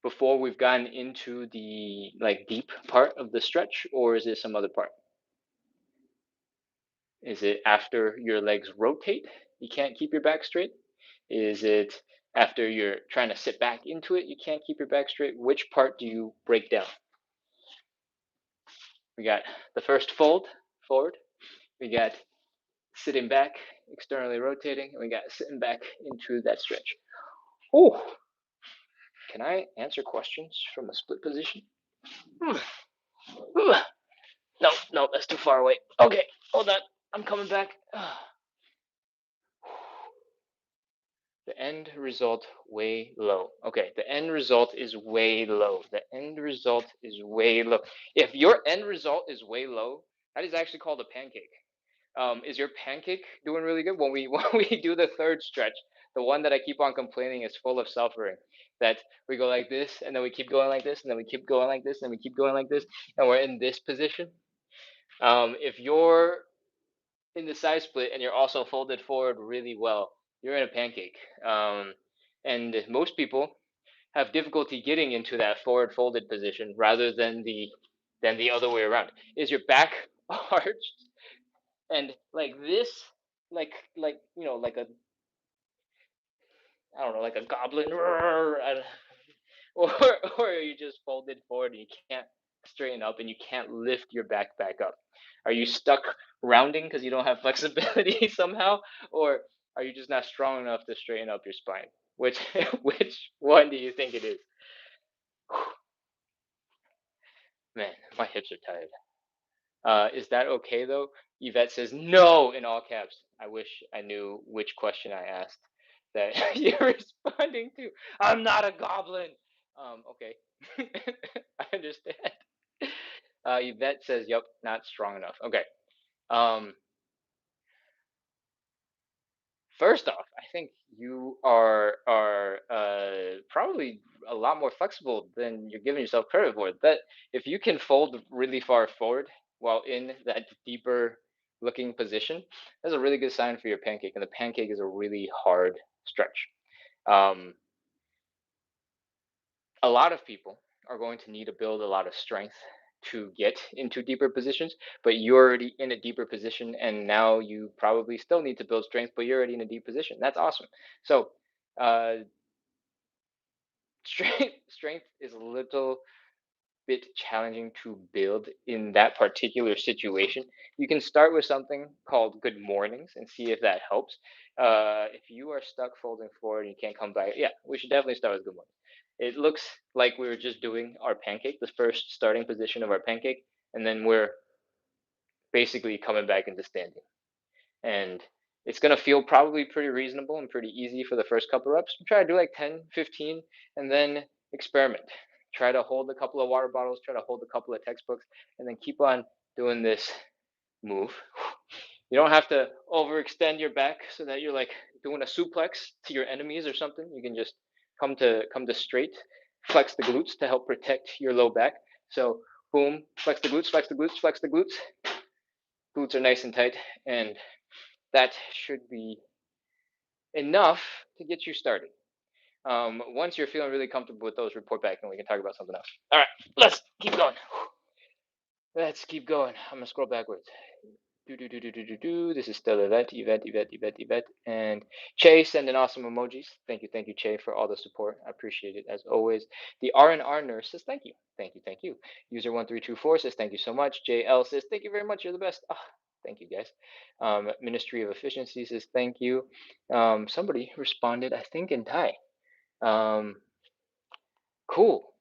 before we've gotten into the like deep part of the stretch, or is it some other part? Is it after your legs rotate, you can't keep your back straight? Is it after you're trying to sit back into it, you can't keep your back straight? Which part do you break down? We got the first fold forward, we got sitting back, externally rotating, and we got sitting back into that stretch. Oh, can I answer questions from a split position? No, no, that's too far away. Okay, hold on. I'm coming back. The end result way low. Okay, the end result is way low. The end result is way low. If your end result is way low, that is actually called a pancake. Is your pancake doing really good? When we when we do the third stretch, the one that I keep on complaining is full of suffering. That we go like this, and then we keep going like this, and then we keep going like this, and we keep going like this, and we're in this position. If you're in the side split and you're also folded forward really well, you're in a pancake. And most people have difficulty getting into that forward folded position rather than the other way around. Is your back arched and like this, like like a, I don't know, like a goblin, or or are you just folded forward and you can't straighten up and you can't lift your back up? Are you stuck rounding because you don't have flexibility somehow, or are you just not strong enough to straighten up your spine? Which which one do you think it is? Man, my hips are tired. Is that okay though? Yvette says no in all caps. I wish I knew which question I asked that you're responding to. I'm not a goblin. Okay. I understand. Yvette says, "Yep, not strong enough." Okay. Um, First off, I think you are probably a lot more flexible than you're giving yourself credit for. That if you can fold really far forward while in that deeper looking position, that's a really good sign for your pancake. And the pancake is a really hard stretch. Um, a lot of people are going to need to build a lot of strength to get into deeper positions, but you're already in a deeper position, and now you probably still need to build strength, but you're already in a deep position. That's awesome. So, uh, strength is a little bit challenging to build in that particular situation. You can start with something called good mornings and see if that helps. If you are stuck folding forward and you can't come back, yeah, we should definitely start with good mornings. It looks like we were just doing our pancake, the first starting position of our pancake, and then we're basically coming back into standing. And it's going to feel probably pretty reasonable and pretty easy for the first couple reps. Try to do like 10, 15, and then experiment. Try to hold a couple of water bottles, try to hold a couple of textbooks, and then keep on doing this move. You don't have to overextend your back so that you're like doing a suplex to your enemies or something. You can just come to straight, flex the glutes to help protect your low back. So boom, flex the glutes, flex the glutes, flex the glutes. Glutes are nice and tight, and that should be enough to get you started. Once you're feeling really comfortable with those, report back and we can talk about something else. All right, let's keep going. Let's keep going. I'm gonna scroll backwards. This is still Yvette, and Che sending awesome emojis. Thank you, Che, for all the support. I appreciate it as always. The R&R nurse says thank you. User 1324 says thank you so much. JL says thank you very much. You're the best. Oh, thank you guys. Ministry of Efficiency says thank you. Somebody responded, I think in Thai. Cool.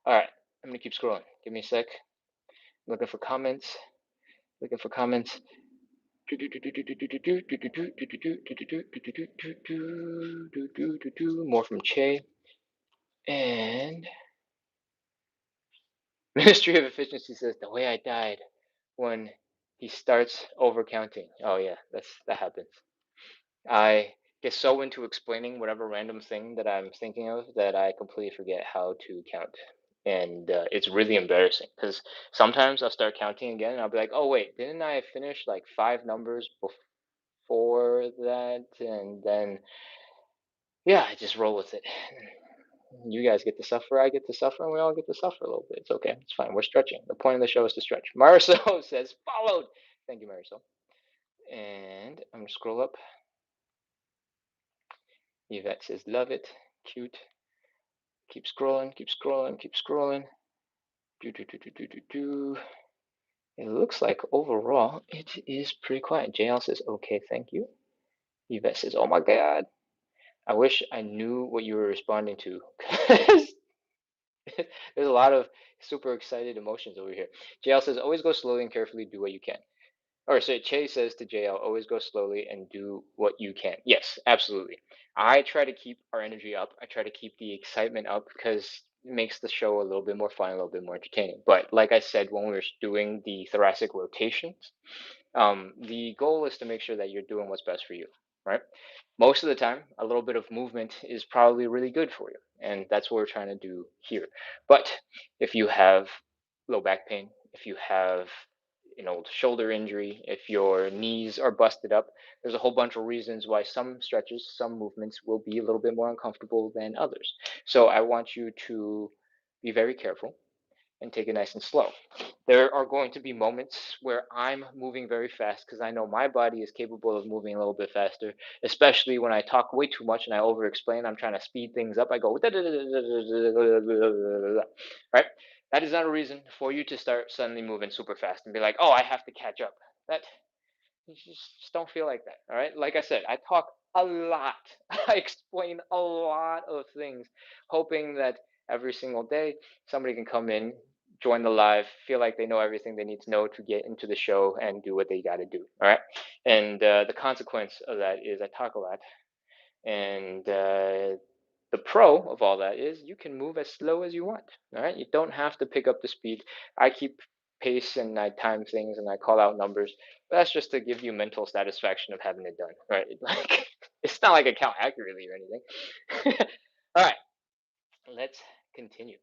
All right, I'm gonna keep scrolling. Give me a sec. Looking for comments. Looking for comments. More from Che. And Ministry of Efficiency says the way I died when he starts over counting. Oh yeah, that happens. I get so into explaining whatever random thing that I'm thinking of that I completely forget how to count. And it's really embarrassing because sometimes I'll start counting again and I'll be like, oh, wait, didn't I finish like 5 numbers before that? And then, yeah, I just roll with it. You guys get to suffer, I get to suffer, and we all get to suffer a little bit. It's okay, it's fine. We're stretching. The point of the show is to stretch. Marisol says, followed. Thank you, Marisol. And I'm going to scroll up. Yvette says, love it. Cute. Keep scrolling, keep scrolling, keep scrolling. Do, do, do, do, do, do, do. It looks like overall it is pretty quiet. JL says, okay, thank you. Yvette says, oh my God. I wish I knew what you were responding to. There's a lot of super excited emotions over here. JL says, always go slowly and carefully, do what you can. Or so Chase says to JL, always go slowly and do what you can. Yes, absolutely. I try to keep our energy up. I try to keep the excitement up because it makes the show a little bit more fun, a little bit more entertaining. But like I said, when we were doing the thoracic rotations, the goal is to make sure that you're doing what's best for you, right? Most of the time, a little bit of movement is probably really good for you, and that's what we're trying to do here. But if you have low back pain, if you have shoulder injury, if your knees are busted up, there's a whole bunch of reasons why some stretches, some movements will be a little bit more uncomfortable than others. So I want you to be very careful and take it nice and slow. There are going to be moments where I'm moving very fast because I know my body is capable of moving a little bit faster, especially when I talk way too much and I over explain. I'm trying to speed things up. I go, right? That is not a reason for you to start suddenly moving super fast and be like, oh, I have to catch up. That you just don't feel like that. All right. Like I said, I talk a lot. I explain a lot of things, hoping that every single day somebody can come in, join the live, feel like they know everything they need to know to get into the show and do what they got to do. All right. And the consequence of that is I talk a lot. And the pro of all that is you can move as slow as you want. All right. You don't have to pick up the speed. I keep pace and I time things and I call out numbers. But that's just to give you mental satisfaction of having it done. Right. Like it's not like I count accurately or anything. All right. Let's continue.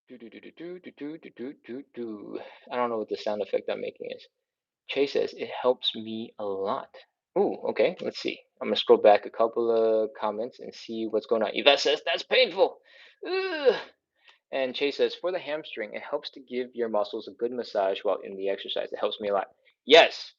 Do do do do do do do do do do do. I don't know what the sound effect I'm making is. Chase says it helps me a lot. Ooh, okay. Let's see. I'm gonna scroll back a couple of comments and see what's going on. Yvette says that's painful. Ugh. And Chase says for the hamstring, it helps to give your muscles a good massage while in the exercise. It helps me a lot. Yes,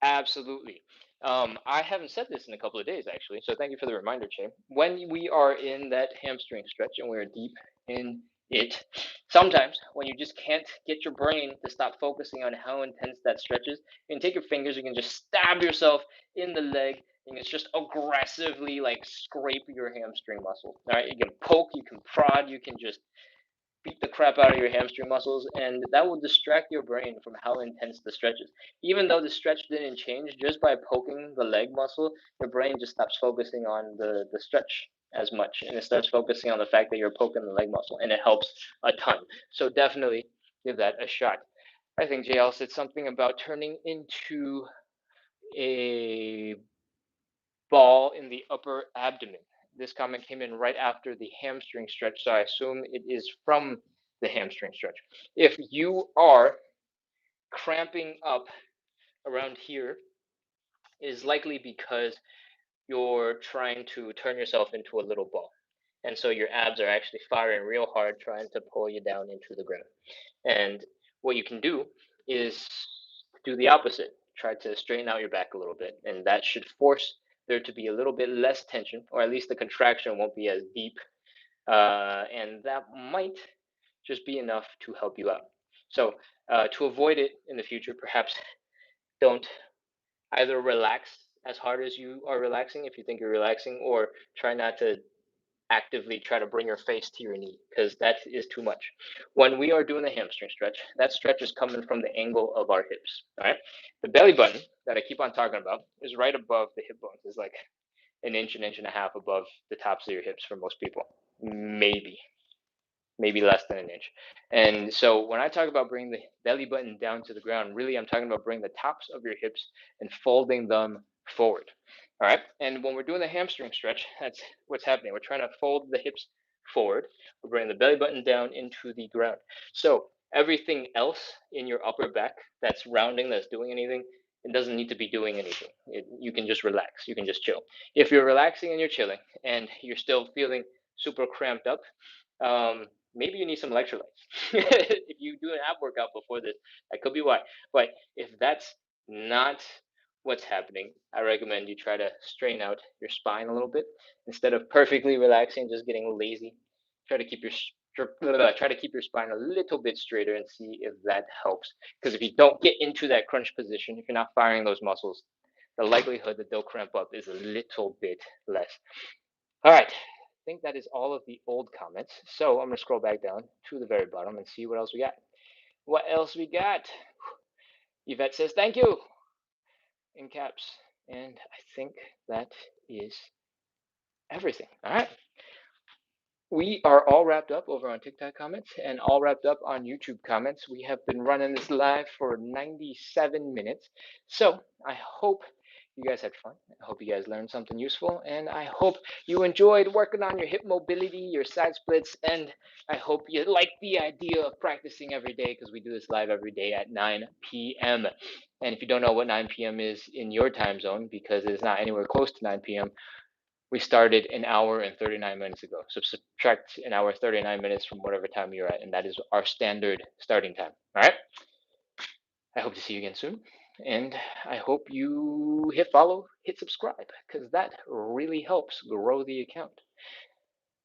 absolutely. I haven't said this in a couple of days actually, so thank you for the reminder, Che. When we are in that hamstring stretch and we're deep in it, sometimes when you just can't get your brain to stop focusing on how intense that stretch is, you can take your fingers, you can just stab yourself in the leg, and it's just aggressively like scrape your hamstring muscle. All right, you can poke, you can prod, you can just beat the crap out of your hamstring muscles, and that will distract your brain from how intense the stretch is. Even though the stretch didn't change, just by poking the leg muscle, your brain just stops focusing on the stretch as much, and it starts focusing on the fact that you're poking the leg muscle, and it helps a ton. So definitely give that a shot. I think JL said something about turning into a ball in the upper abdomen. This comment came in right after the hamstring stretch, so I assume it is from the hamstring stretch. If you are cramping up around here, it is likely because you're trying to turn yourself into a little ball. And so your abs are actually firing real hard trying to pull you down into the ground. And what you can do is do the opposite. Try to straighten out your back a little bit, and that should force there to be a little bit less tension, or at least the contraction won't be as deep. And that might just be enough to help you out. So, to avoid it in the future, perhaps don't either relax as hard as you are relaxing if you think you're relaxing, or try not to actively try to bring your face to your knee because that is too much. When we are doing the hamstring stretch, that stretch is coming from the angle of our hips. All right. The belly button that I keep on talking about is right above the hip bones. It's like an inch and a half above the tops of your hips for most people. maybe less than an inch. And so when I talk about bringing the belly button down to the ground, really I'm talking about bringing the tops of your hips and folding them forward. All right. And when we're doing the hamstring stretch, that's what's happening. We're trying to fold the hips forward. We're bringing the belly button down into the ground. So everything else in your upper back that's rounding, that's doing anything, it doesn't need to be doing anything. You can just relax. You can just chill. If you're relaxing and you're chilling and you're still feeling super cramped up, maybe you need some electrolytes. If you do an ab workout before this, that could be why. But if that's not what's happening, I recommend you try to straighten out your spine a little bit instead of perfectly relaxing, just getting lazy. Try to keep your spine a little bit straighter and see if that helps. Because if you don't get into that crunch position, if you're not firing those muscles, the likelihood that they'll cramp up is a little bit less. All right. I think that is all of the old comments. So I'm going to scroll back down to the very bottom and see what else we got. What else we got? Yvette says, thank you, in caps. And I think that is everything. All right. We are all wrapped up over on TikTok comments and all wrapped up on YouTube comments. We have been running this live for 97 minutes. So I hope you guys had fun. I hope you guys learned something useful. And I hope you enjoyed working on your hip mobility, your side splits. And I hope you like the idea of practicing every day because we do this live every day at 9 p.m. And if you don't know what 9 p.m. is in your time zone, because it's not anywhere close to 9 p.m., we started an hour and 39 minutes ago. So subtract an hour 39 minutes from whatever time you're at, and that is our standard starting time. All right. I hope to see you again soon, and I hope you hit follow, hit subscribe, because that really helps grow the account.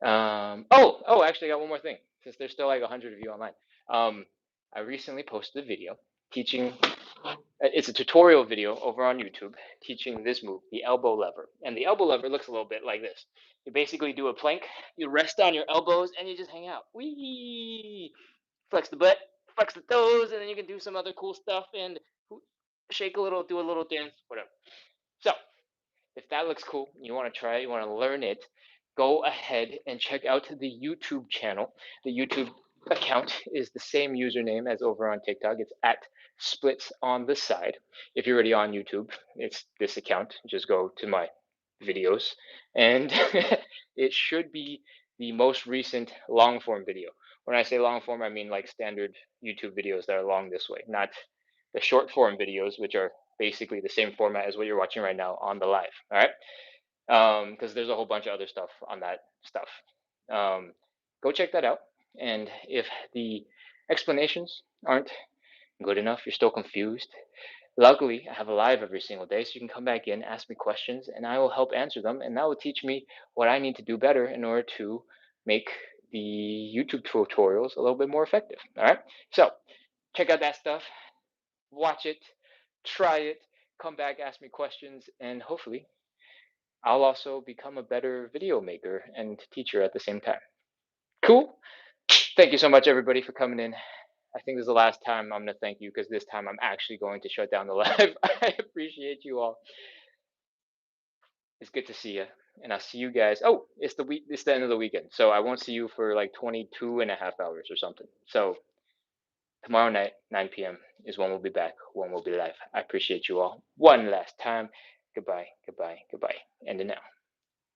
Actually, I got one more thing. Since there's still like 100 of you online, I recently posted a video teaching. It's a tutorial video over on YouTube teaching this move, the elbow lever. And the elbow lever looks a little bit like this. You basically do a plank, you rest on your elbows, and you just hang out. Whee! Flex the butt, flex the toes, and then you can do some other cool stuff and shake a little, do a little dance, whatever. So, if that looks cool, you want to try it, you want to learn it, go ahead and check out the YouTube channel. The YouTube account is the same username as over on TikTok. It's at splits on the side. If you're already on YouTube, it's this account. Just go to my videos, and it should be the most recent long form video. When I say long form, I mean like standard YouTube videos that are long this way, not the short form videos, which are basically the same format as what you're watching right now on the live. All right. Because there's a whole bunch of other stuff on that stuff. Go check that out. And if the explanations aren't good enough, you're still confused, luckily I have a live every single day, so you can come back in, ask me questions, and I will help answer them. And that will teach me what I need to do better in order to make the YouTube tutorials a little bit more effective. All right. So check out that stuff, watch it, try it, come back, ask me questions, and hopefully I'll also become a better video maker and teacher at the same time. Cool. Thank you so much, everybody, for coming in. I think this is the last time I'm going to thank you because this time I'm actually going to shut down the live. I appreciate you all. It's good to see you. And I'll see you guys. Oh, it's the end of the weekend. So I won't see you for like 22 and a half hours or something. So tomorrow night, 9 p.m. is when we'll be back, when we'll be live. I appreciate you all. One last time. Goodbye, goodbye, goodbye. And now.